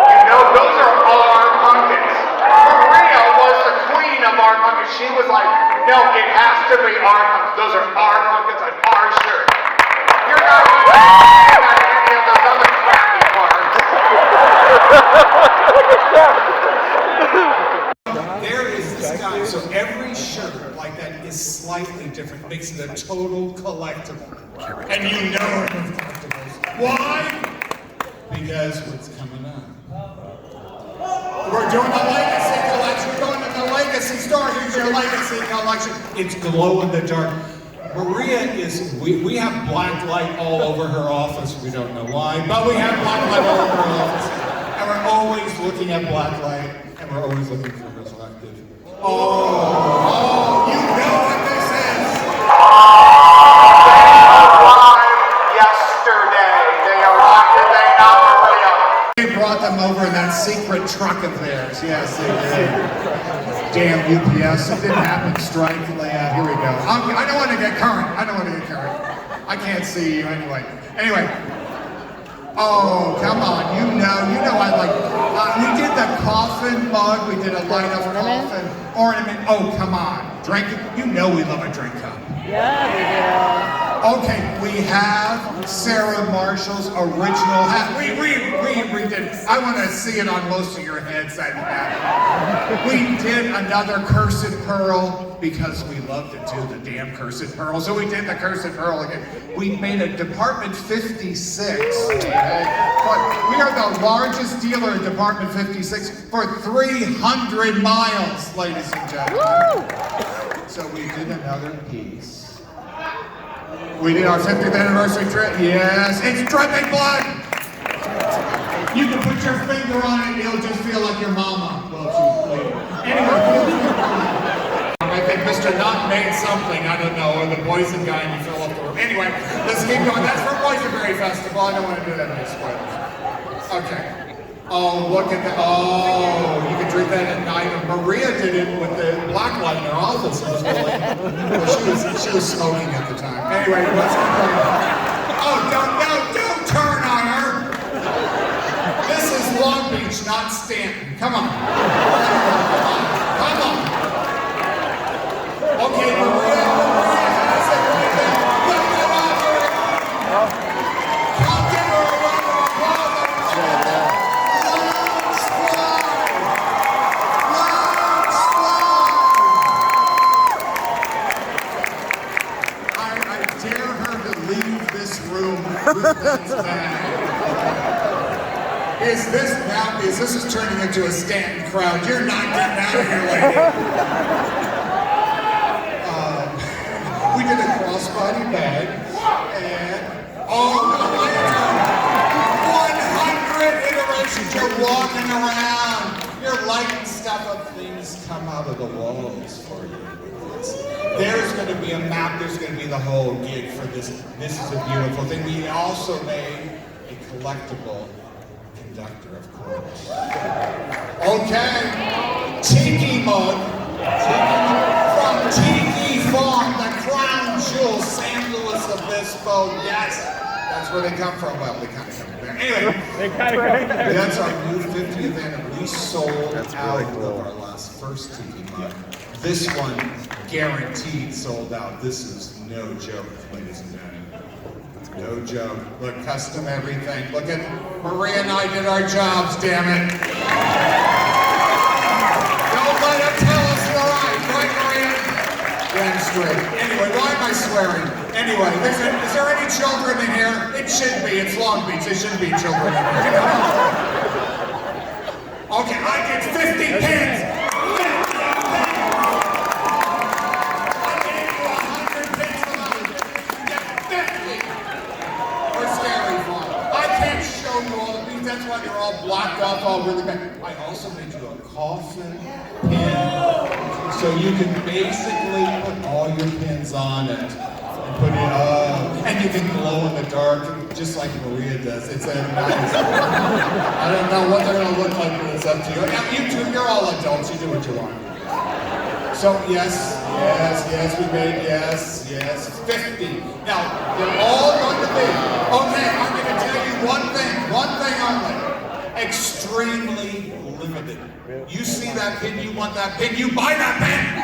[SPEAKER 7] You know, those are our pumpkins. Maria was the queen of our pumpkins. She was like, no, it has to be our pumpkins. Those are our pumpkins on our shirt. You're not going to see that any of those other crappy parts.
[SPEAKER 8] There is this guy, so every shirt like that is slightly different, makes it a total collectible. And you know it was collectibles. Why? Because what's coming up? We're doing the Legacy Collection. We're going to the Legacy store. Here's your Legacy Collection. It's glow in the dark. Maria is, we have black light all over her office. We don't know why, but we have black light all over her office. And we're always looking at black light, and we're always looking for reflective. Oh, you know what this is.
[SPEAKER 7] Yesterday, they arrived today, not Maria.
[SPEAKER 8] They brought them over in that secret truck of theirs. Yes, they did. Damn UPS. It didn't happen. Strike. Here we go. I don't want to get current. I can't see you anyway. Anyway. Oh, come on. You know I like, we did the coffin mug. We did a light up coffin ornament. Oh, come on. Drink. You know we love a drink cup.
[SPEAKER 9] Yeah, we do.
[SPEAKER 8] Okay, we have Sarah Marshall's original hat. We redid it. I want to see it on most of your heads, that hat. We did another Cursed Pearl because we love to do the damn Cursed Pearl. So we did the Cursed Pearl again. We made a Department 56. Okay? But we are the largest dealer in Department 56 for 300 miles, ladies and gentlemen. So we did another piece. We did our 50th anniversary trip. Yes, it's dripping blood. You can put your finger on it, it'll just feel like your mama. Well, she's bleeding. Anyway, I think Mr. Knott made something, I don't know, or the poison guy and he fell off the roof. Anyway, let's keep going. That's for Boysenberry Festival. I don't want to do that many spoilers. Okay. Oh, look at that. Oh, you can drink that at night. Maria did it with the black light in her office. It was really, well, she was smoking at the time. Anyway, let's keep going. Oh, don't turn on her. This is Long Beach, not Stanton. Come on. Come on. Okay, Maria has it right there. Look at that. Is this is turning into a Stanton crowd? You're not getting out of here, lady. We did a crossbody bag, and 100 iterations. You're walking around. You're lighting stuff up. Things come out of the walls for you. There's going to be a map. There's going to be the whole gig for this. This is a beautiful thing. We also made a collectible conductor, of course. Okay, Tiki mug from Tiki Farm, the crown jewel, San Luis Obispo. Yes, that's where they come from. Well, they kind of come from there. Anyway, that's our new 50th anniversary. We sold out of our first Tiki mug. This one guaranteed sold out. This is no joke, ladies and gentlemen. No joke. Look, custom everything. Look at Maria and I did our jobs, damn it. Don't let them tell us we're right, Maria? Damn straight. Anyway, why am I swearing? Anyway, is there any children in here? It should be. It's Long Beach. There shouldn't be children in here. Okay, I get 50 pins. That's why they're all blocked up, all really bad. I also made you a coffin pin, so you can basically put all your pins on it and put it up, and you can glow in the dark, just like Maria does. It's a nice. I don't know what they're gonna look like, but it's up to you. Now, you two, you're all adults. You do what you want. So yes, we made yes. 50. Now they're all going to be. Okay, I'm going to tell you one thing only. Extremely limited. You see that pin, you want that pin, you buy that pin.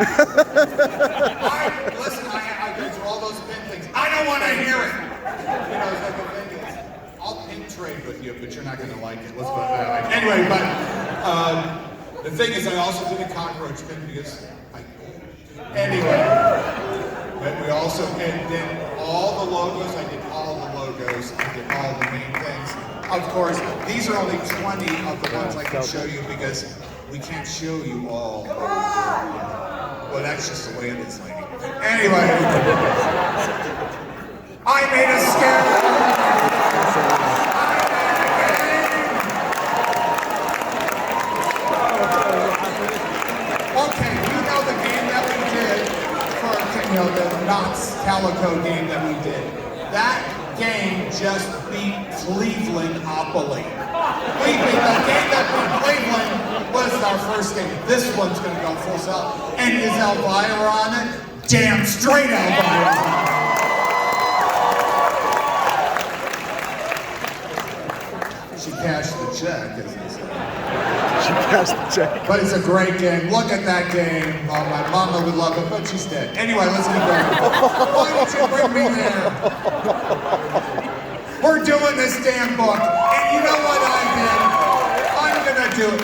[SPEAKER 8] Listen, I go through all those pin things. I don't want to hear it. You know, it's like the thing is, I'll pin trade with you, but you're not going to like it. Let's put it that way. Anyway, but the thing is, I also did a cockroach pin because anyway, but we also did all the logos. I did all the logos. I did all the main things. Of course, these are only 20 of the ones I can show you because we can't show you all. Well, that's just the way it is, lady. Anyway, I made a scary. Okay, you know the game that we did for, you know, the Knott's Calico game that we did. That game just beat Cleveland-opoly. The game that beat Cleveland was our first game. This one's going to go full sell. And is Elvira on it? Damn straight Elvira's on it. She cashed the check, as they say.
[SPEAKER 4] She cashed the check.
[SPEAKER 8] But it's a great game. Look at that game. Oh, my mama would love it, but she's dead. Anyway, let's get back. Why don't you bring me there? We're doing this damn book. And you know what I did? I'm going to do it.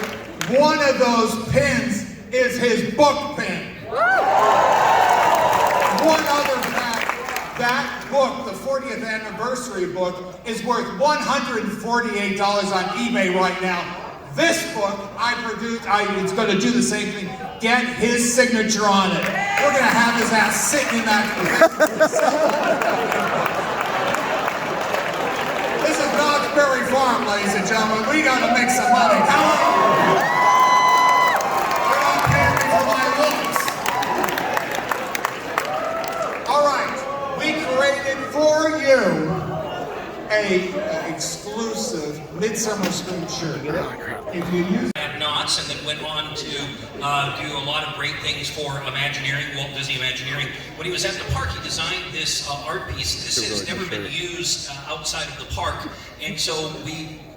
[SPEAKER 8] One of those pins is his book pin. One other fact, that book, the 40th anniversary book, is worth $148 on eBay right now. This book I produced, it's going to do the same thing. Get his signature on it. We're going to have his ass sitting in that. This is Knott's Berry Farm, ladies and gentlemen. We got to make some money. Come on. You're not paying me for my looks. All right. We created for you a exclusive Midsummer Spoon shirt. If you use
[SPEAKER 3] at Knott's, and then went on to do a lot of great things for Imagineering, Walt Disney Imagineering. When he was at the park, he designed this art piece. This has never been used outside of the park, and so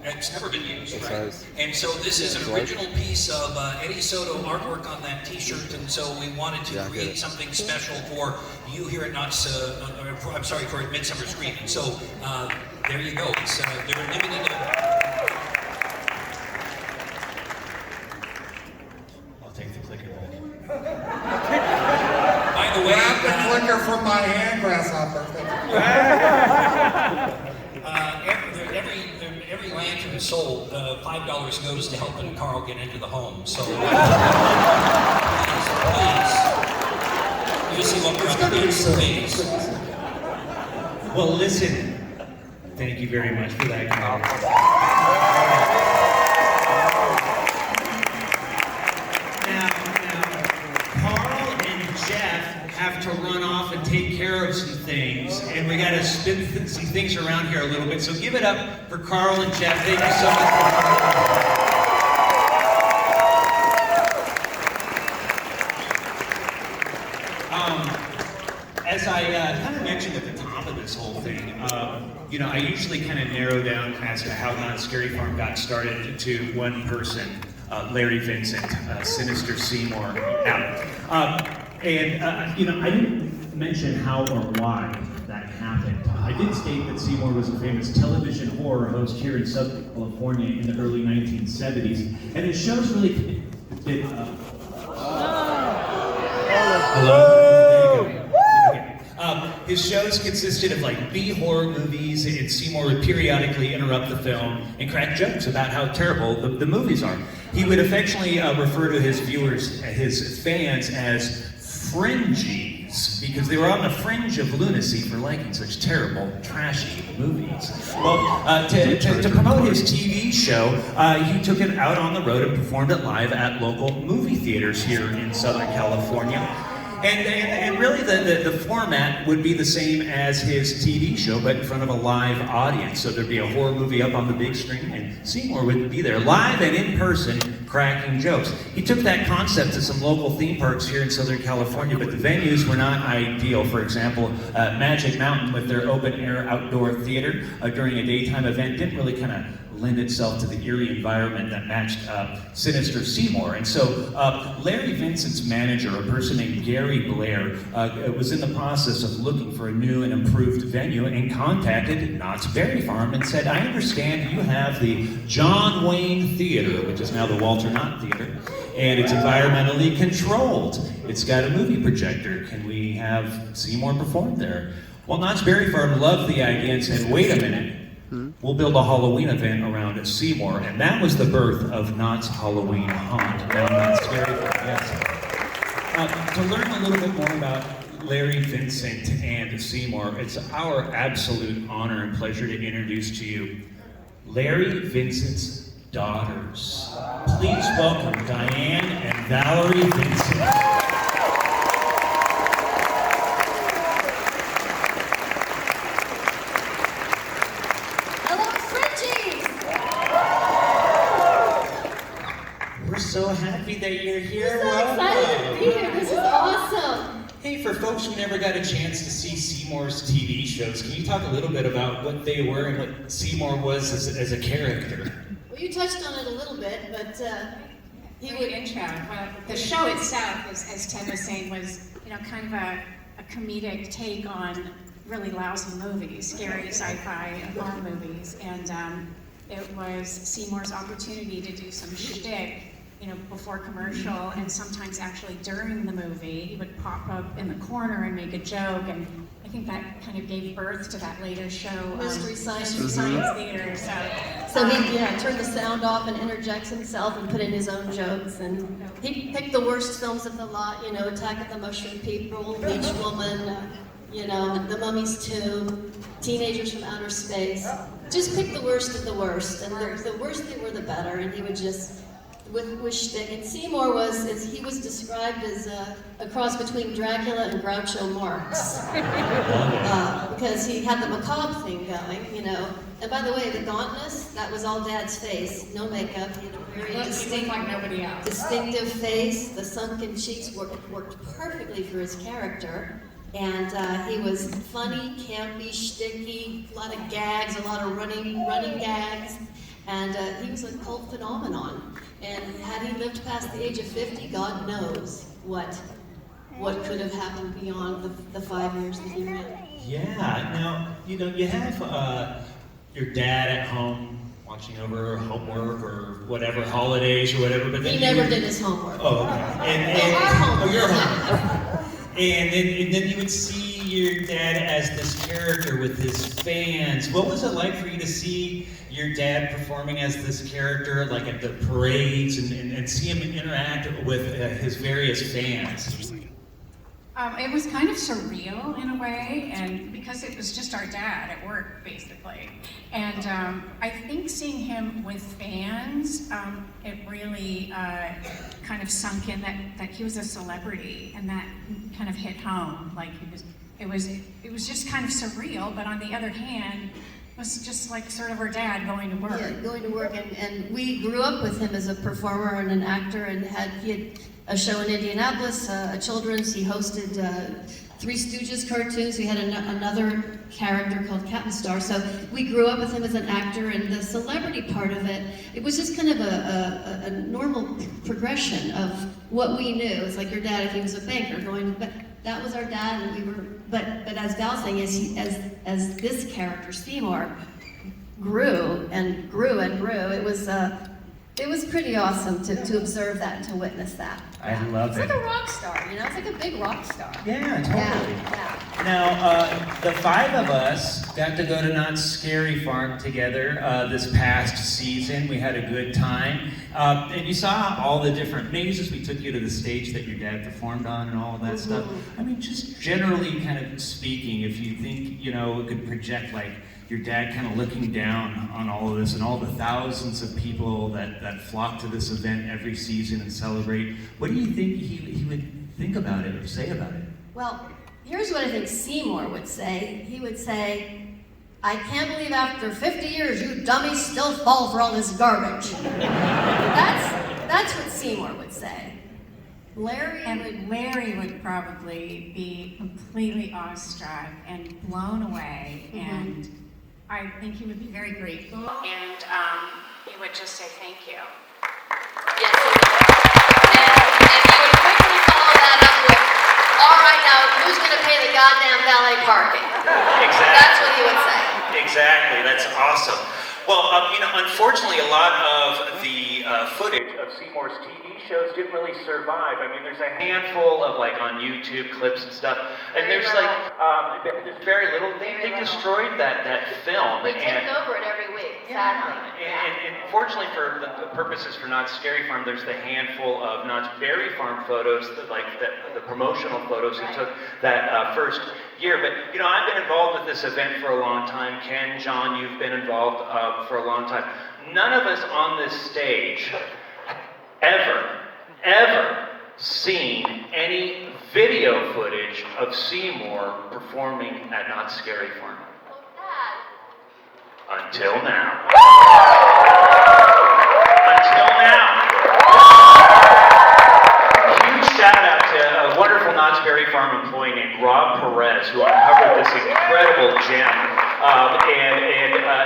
[SPEAKER 3] it's never been used, right? And so this is an original piece of Eddie Soto artwork on that T-shirt, and so we wanted to create something special for you here at Knott's, for Midsummer Scream. And so there you go. It's they're limited. I'll take the clicker back. By the way,
[SPEAKER 8] grab the clicker from my hand, grasshopper.
[SPEAKER 10] sold, $5 goes to helping Karl get into the home. So, please, you see what we're doing, please.
[SPEAKER 2] Well, listen. Thank you very much for that, Karl. Now, Karl and Jeff have to run off and take care of some things, and we got to spin some things around here a little bit. So give it up for Karl and Jeff. Thank you so much. As I kind of mentioned at the top of this whole thing, you know, I usually kind of narrow down as to how Knott's Scary Farm got started to one person, Larry Vincent, Sinister Seymour. You know, I didn't mention how or why that happened. I did state that Seymour was a famous television horror host here in Southern California in the early 1970s, and his shows really did. Hello? His shows consisted of like B-horror movies, and Seymour would periodically interrupt the film and crack jokes about how terrible the movies are. He would affectionately refer to his viewers, his fans, as fringies, because they were on the fringe of lunacy for liking such terrible, trashy movies. Well, to promote his TV show, he took it out on the road and performed it live at local movie theaters here in Southern California. And really the format would be the same as his TV show, but in front of a live audience. So there'd be a horror movie up on the big screen, and Seymour would be there live and in person cracking jokes. He took that concept to some local theme parks here in Southern California, but the venues were not ideal. For example, Magic Mountain with their open-air outdoor theater during a daytime event didn't really kind of lend itself to the eerie environment that matched Sinister Seymour. And so Larry Vincent's manager, a person named Gary Blair, was in the process of looking for a new and improved venue and contacted Knott's Berry Farm and said, I understand you have the John Wayne Theater, which is now the Walter Knott Theater, and it's environmentally controlled. It's got a movie projector. Can we have Seymour perform there? Well, Knott's Berry Farm loved the idea and said, wait a minute. We'll build a Halloween event around Seymour, and that was the birth of Knott's Halloween Haunt down Knott's Scary Farm. Yes. To learn a little bit more about Larry Vincent and Seymour, it's our absolute honor and pleasure to introduce to you Larry Vincent's daughters. Please welcome Diane and Valerie Vincent. So happy that you're here.
[SPEAKER 11] I'm so excited to be here. This is awesome.
[SPEAKER 2] Hey, for folks who never got a chance to see Seymour's TV shows, can you talk a little bit about what they were and what Seymour was as a character?
[SPEAKER 11] Well, you touched on it a little bit, but
[SPEAKER 12] he would intro. The show itself, as Ted was saying, was kind of a comedic take on really lousy movies, scary sci-fi and horror movies, and it was Seymour's opportunity to do some shtick. Before commercial, and sometimes actually during the movie, he would pop up in the corner and make a joke, and I think that kind of gave birth to that later show,
[SPEAKER 11] Mystery Science
[SPEAKER 12] Theater.
[SPEAKER 11] So he turned the sound off and interjects himself and put in his own jokes, and he picked the worst films of the lot, Attack of the Mushroom People, Beach Woman, The Mummy's Tomb, Teenagers from Outer Space. Just pick the worst of the worst, and the worse they were, the better, and he would just with shtick. And Seymour was described as a cross between Dracula and Groucho Marx, because he had the macabre thing going, And by the way, the gauntness, that was all Dad's face, no makeup. He had a very distinctive face. The sunken cheeks worked perfectly for his character. And he was funny, campy, shticky, a lot of gags, a lot of running gags. And he was a cult phenomenon. And had he lived past the age of 50, God knows what could have happened beyond the 5 years that he ran.
[SPEAKER 2] Yeah, now, you have your dad at home watching over homework or whatever, holidays or whatever, but then
[SPEAKER 11] he never did his homework.
[SPEAKER 2] Oh, okay.
[SPEAKER 11] Our homework.
[SPEAKER 2] Oh, your homework. And then you would see
[SPEAKER 10] your dad as this character with his fans. What was it like for you to see your dad performing as this character, like at the parades, and see him interact with his various fans?
[SPEAKER 12] It was kind of surreal in a way, and because it was just our dad at work, basically. And I think seeing him with fans, it really kind of sunk in that he was a celebrity, and that kind of hit home. Like it was just kind of surreal, but on the other hand, it was just like sort of our dad going to work.
[SPEAKER 11] Yeah, going to work, and we grew up with him as a performer and an actor, and he had a show in Indianapolis, a children's. He hosted Three Stooges cartoons. We had another character called Captain Star. So we grew up with him as an actor, and the celebrity part of it, it was just kind of a normal progression of what we knew. It's like your dad, if he was a banker, but that was our dad, and we were. But as Val's saying, as this character Seymour grew and grew and grew, it was pretty awesome to observe that and to witness that.
[SPEAKER 13] I love
[SPEAKER 11] it's
[SPEAKER 13] it.
[SPEAKER 11] It's like a rock star, you know? It's like a big rock star.
[SPEAKER 13] Yeah, totally.
[SPEAKER 11] Yeah.
[SPEAKER 13] Now, the five of us got to go to Knott's Scary Farm together this past season. We had a good time. And you saw all the different mazes. We took you to the stage that your dad performed on and all of that stuff. I mean, just generally kind of speaking, if you think, it could project like your dad kind of looking down on all of this and all the thousands of people that flock to this event every season and celebrate, what do you think he would think about it or say about it?
[SPEAKER 11] Well, here's what I think Seymour would say. He would say, I can't believe after 50 years you dummies still fall for all this garbage. That's what Seymour would say.
[SPEAKER 12] Larry would probably be completely awestruck and blown away, and I think he would be very grateful, and he would just say thank you.
[SPEAKER 11] Yes, he would. And he would quickly follow that up with, all right, now, who's going to pay the goddamn valet parking?
[SPEAKER 3] Exactly.
[SPEAKER 11] That's what he would say.
[SPEAKER 3] Exactly. That's awesome. Well, unfortunately, a lot of the footage of Seymour's TV shows didn't really survive. I mean, there's a handful of on YouTube clips and stuff, and there's there's very little. They destroyed that film.
[SPEAKER 11] We take over it every week, sadly.
[SPEAKER 3] And fortunately for the purposes for Knott's Scary Farm, there's the handful of Knott's Berry Farm photos, the promotional photos he took that first year. But I've been involved with this event for a long time. Ken, John, you've been involved for a long time. None of us on this stage ever seen any video footage of Seymour performing at Knott's Scary Farm. Until now. Until now. Huge shout out to a wonderful Knott's Berry Farm employee named Rob Perez, who uncovered this incredible gem.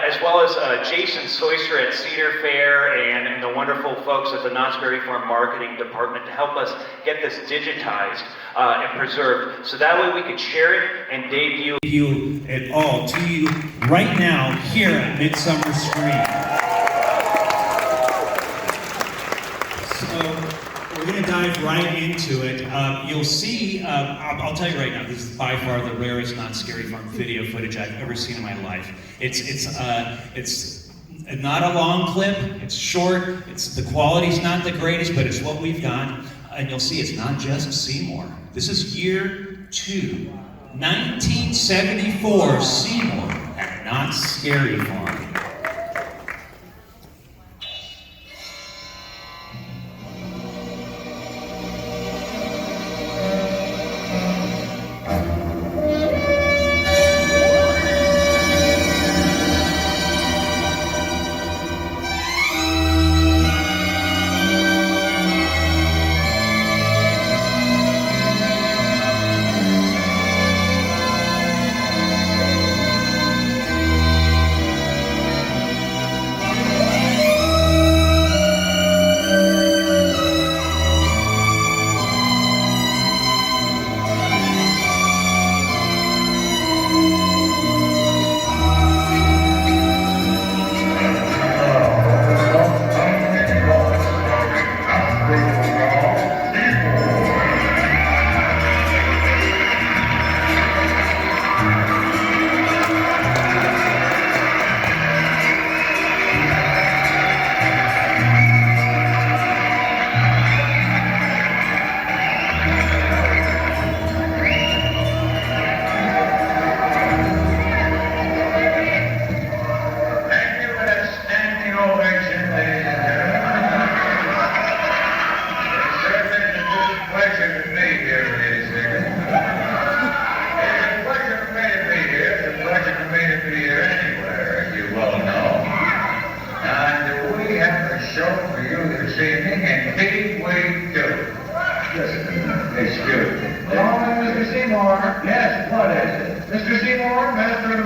[SPEAKER 3] As well as Jason Soyster at Cedar Fair and the wonderful folks at the Knott's Berry Farm marketing department to help us get this digitized and preserved, so that way we could share it and debut
[SPEAKER 13] it all to you right now here at Midsummer Screen. So we're going to dive right into it. You'll see, I'll tell you right now, this is by far the rarest Knott's Scary Farm video footage I've ever seen in my life. It's not a long clip, it's short, the quality's not the greatest, but it's what we've got. And you'll see it's not just Seymour. This is year 2, 1974, Seymour at Knott's Scary Farm.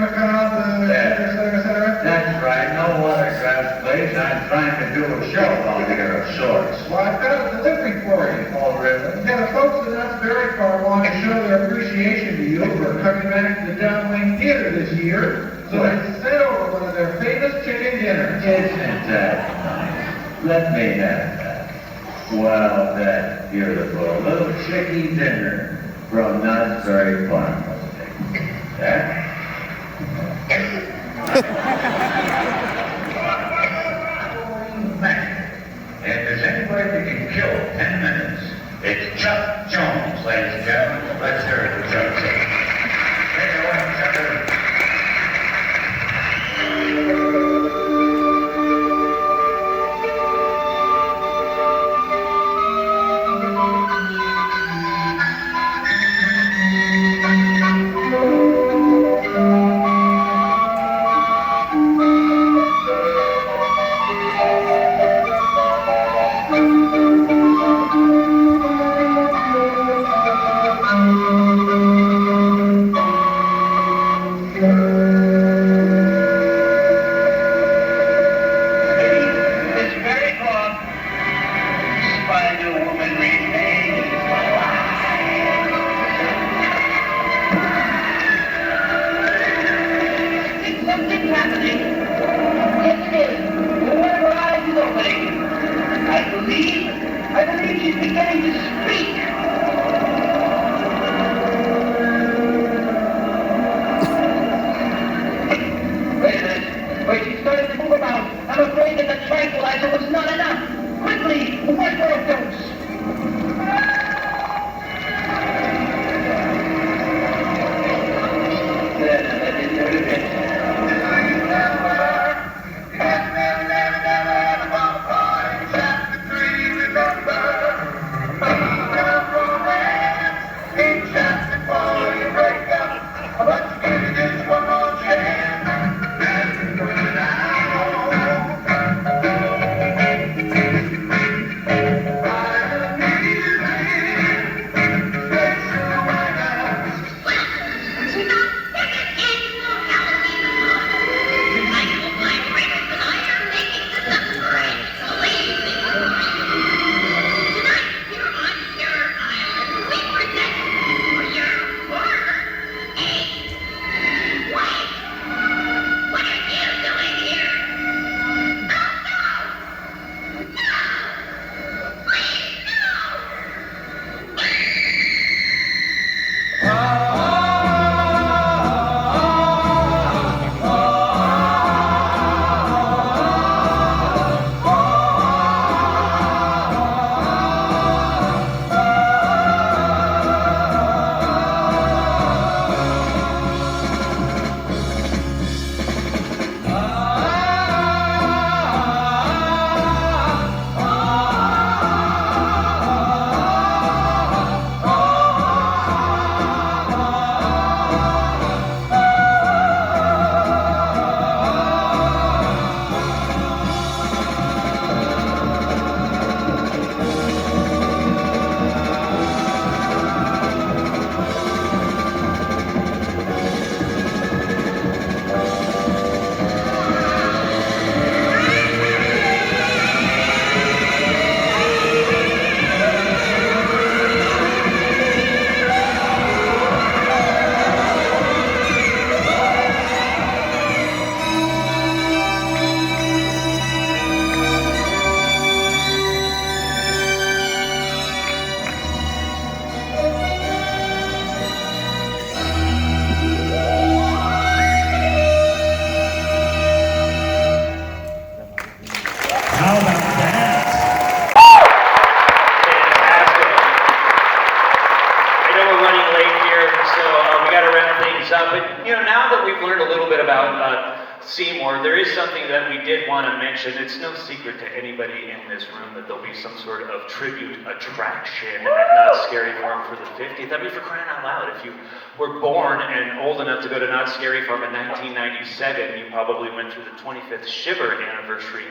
[SPEAKER 14] etc. That's right, no watercraft, please. I'm trying to do a show out here of sorts.
[SPEAKER 15] Well, I've got a delivery for you.
[SPEAKER 14] Oh, really?
[SPEAKER 15] Yeah, the folks at Knott's Berry Farm want to show their appreciation to you for coming back to the Downwing Theater this year. So I sent over one of their famous chicken dinners.
[SPEAKER 14] Isn't that nice? Let me have that. Well, that's beautiful. A little chicken dinner from Knott's Berry Farm. That? If there's anybody that can kill 10 minutes, it's Chuck Jones, ladies and gentlemen. Let's hear it for Chuck Jones. Take it away, Chuck.
[SPEAKER 2] there is something that we did want to mention. It's no secret to anybody in this room that there'll be some sort of tribute attraction at Knott's Scary Farm for the 50th. I mean, for crying out loud, if you were born and old enough to go to Knott's Scary Farm in 1997, you probably went through the 25th Shiver anniversary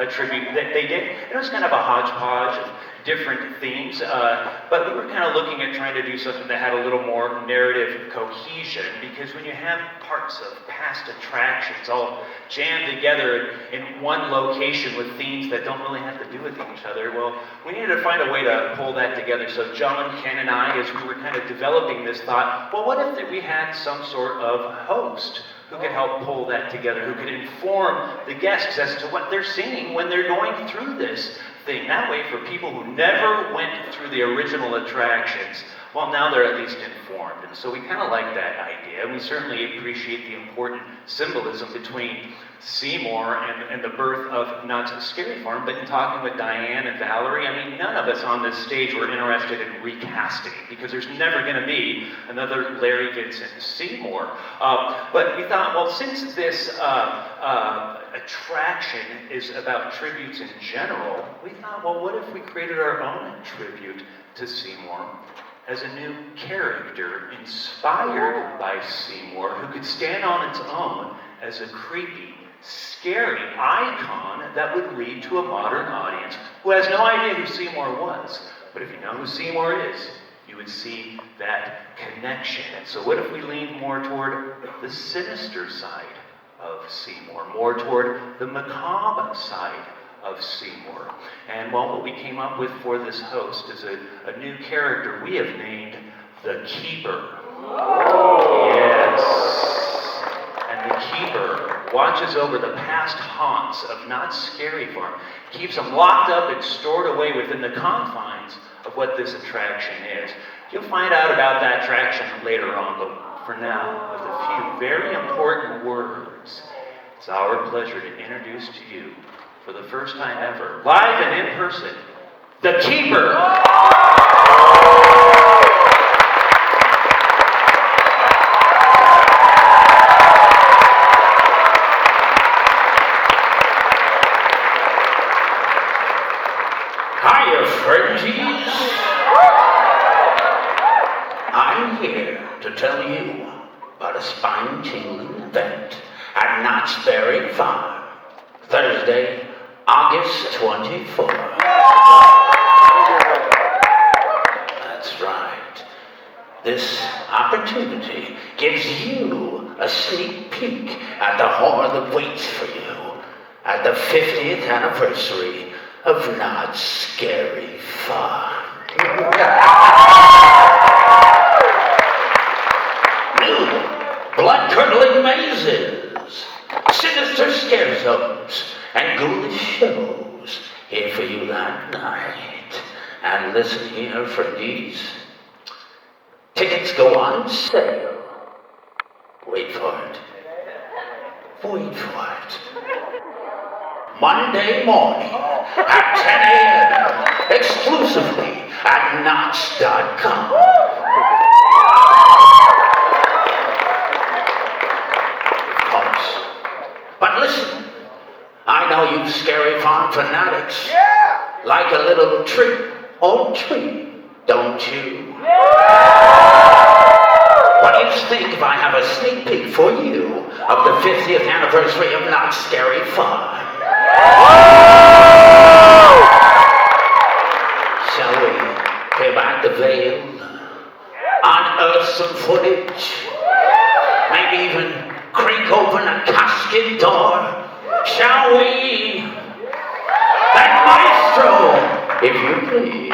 [SPEAKER 2] tribute that they did. It was kind of a hodgepodge of different themes, but we were kind of looking at trying to do something that had a little more narrative cohesion, because when you have parts of past attractions all jammed together in one location with themes that don't really have to do with each other, well, we needed to find a way to pull that together. So John, Ken, and I, as we were kind of developing this, thought, well, what if we had some sort of host who could help pull that together, who could inform the guests as to what they're seeing when they're going through this thing. That way, for people who never went through the original attractions, well, now they're at least informed. And so we kind of like that idea. We certainly appreciate the important symbolism between Seymour and the birth of Knott's Scary Farm. But in talking with Diane and Valerie, I mean, none of us on this stage were interested in recasting, because there's never going to be another Larry Vincent Seymour. But we thought, well, since this attraction is about tributes in general, we thought, well, what if we created our own tribute to Seymour as a new character inspired by Seymour, who could stand on its own as a creepy, scary icon that would read to a modern audience who has no idea who Seymour was. But if you know who Seymour is, you would see that connection. And so what if we leaned more toward the sinister side of Seymour, more toward the macabre side of Seymour? And well, what we came up with for this host is a new character we have named the Keeper. Yes. And the Keeper watches over the past haunts of Knott's Scary Farm, keeps them locked up and stored away within the confines of what this attraction is. You'll find out about that attraction later on, but for now, with a few very important words, it's our pleasure to introduce to you, for the first time ever, live and in person, the Keeper.
[SPEAKER 16] Hiya, Frenchies. I'm here to tell you about a spine-tingling event at Knott's Scary Farm, Thursday, August 24th. That's right. This opportunity gives you a sneak peek at the horror that waits for you at the 50th anniversary of Knott's Scary Farm. New blood-curdling mazes, sinister scare zones, and ghoulish shows here for you that night. And listen here, friendies. Tickets go on sale. Wait for it. Wait for it. Monday morning at 10 a.m. exclusively at Knotts.com. Of course. But listen, I know you Scary Farm fanatics like a little trick or treat, don't you? What do you think if I have a sneak peek for you of the 50th anniversary of Knott's Scary Farm? Shall we peel back the veil, unearth some footage, maybe even creak open a casket door? Shall we? Then maestro, if you please.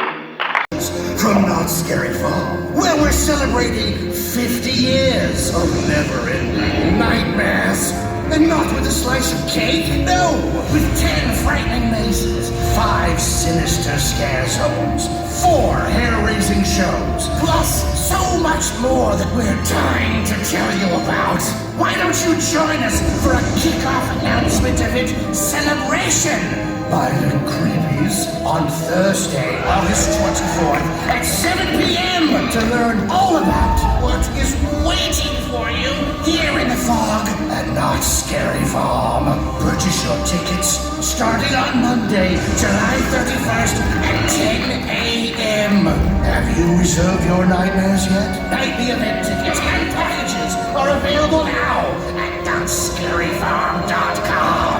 [SPEAKER 17] From Knott's Scary Farm, where we're celebrating 50 years of never-ending nightmares. And not with a slice of cake, no! With 10 frightening mazes, 5 sinister scare zones, 4 hair-raising shows, plus so much more that we're dying to tell you about. Why don't you join us for a kickoff announcement event celebration? Violent Creepies on Thursday, August 24th at 7 p.m. to learn all about what is waiting for you here in the fog at Not Scary Farm. Purchase your tickets starting on Monday, July 31st at 10 a.m. Have you reserved your nightmares yet? Nightly event tickets and packages are available now at notscaryfarm.com.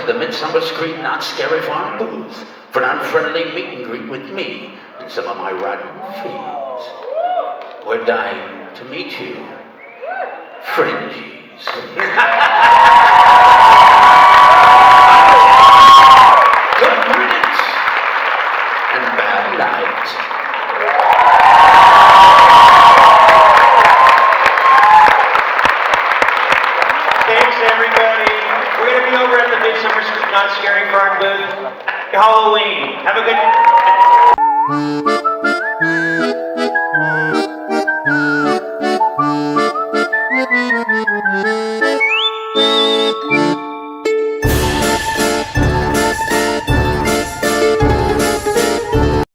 [SPEAKER 16] The Midsummer Screen Not Scary Farm booth for an unfriendly meet and greet with me and some of my rotten fiends. We're dying to meet you, Fringies. Good riddance and bad night.
[SPEAKER 2] Thanks, everybody. We're going to be over at the Midsummer Not Scary Farm booth. Halloween. Have a good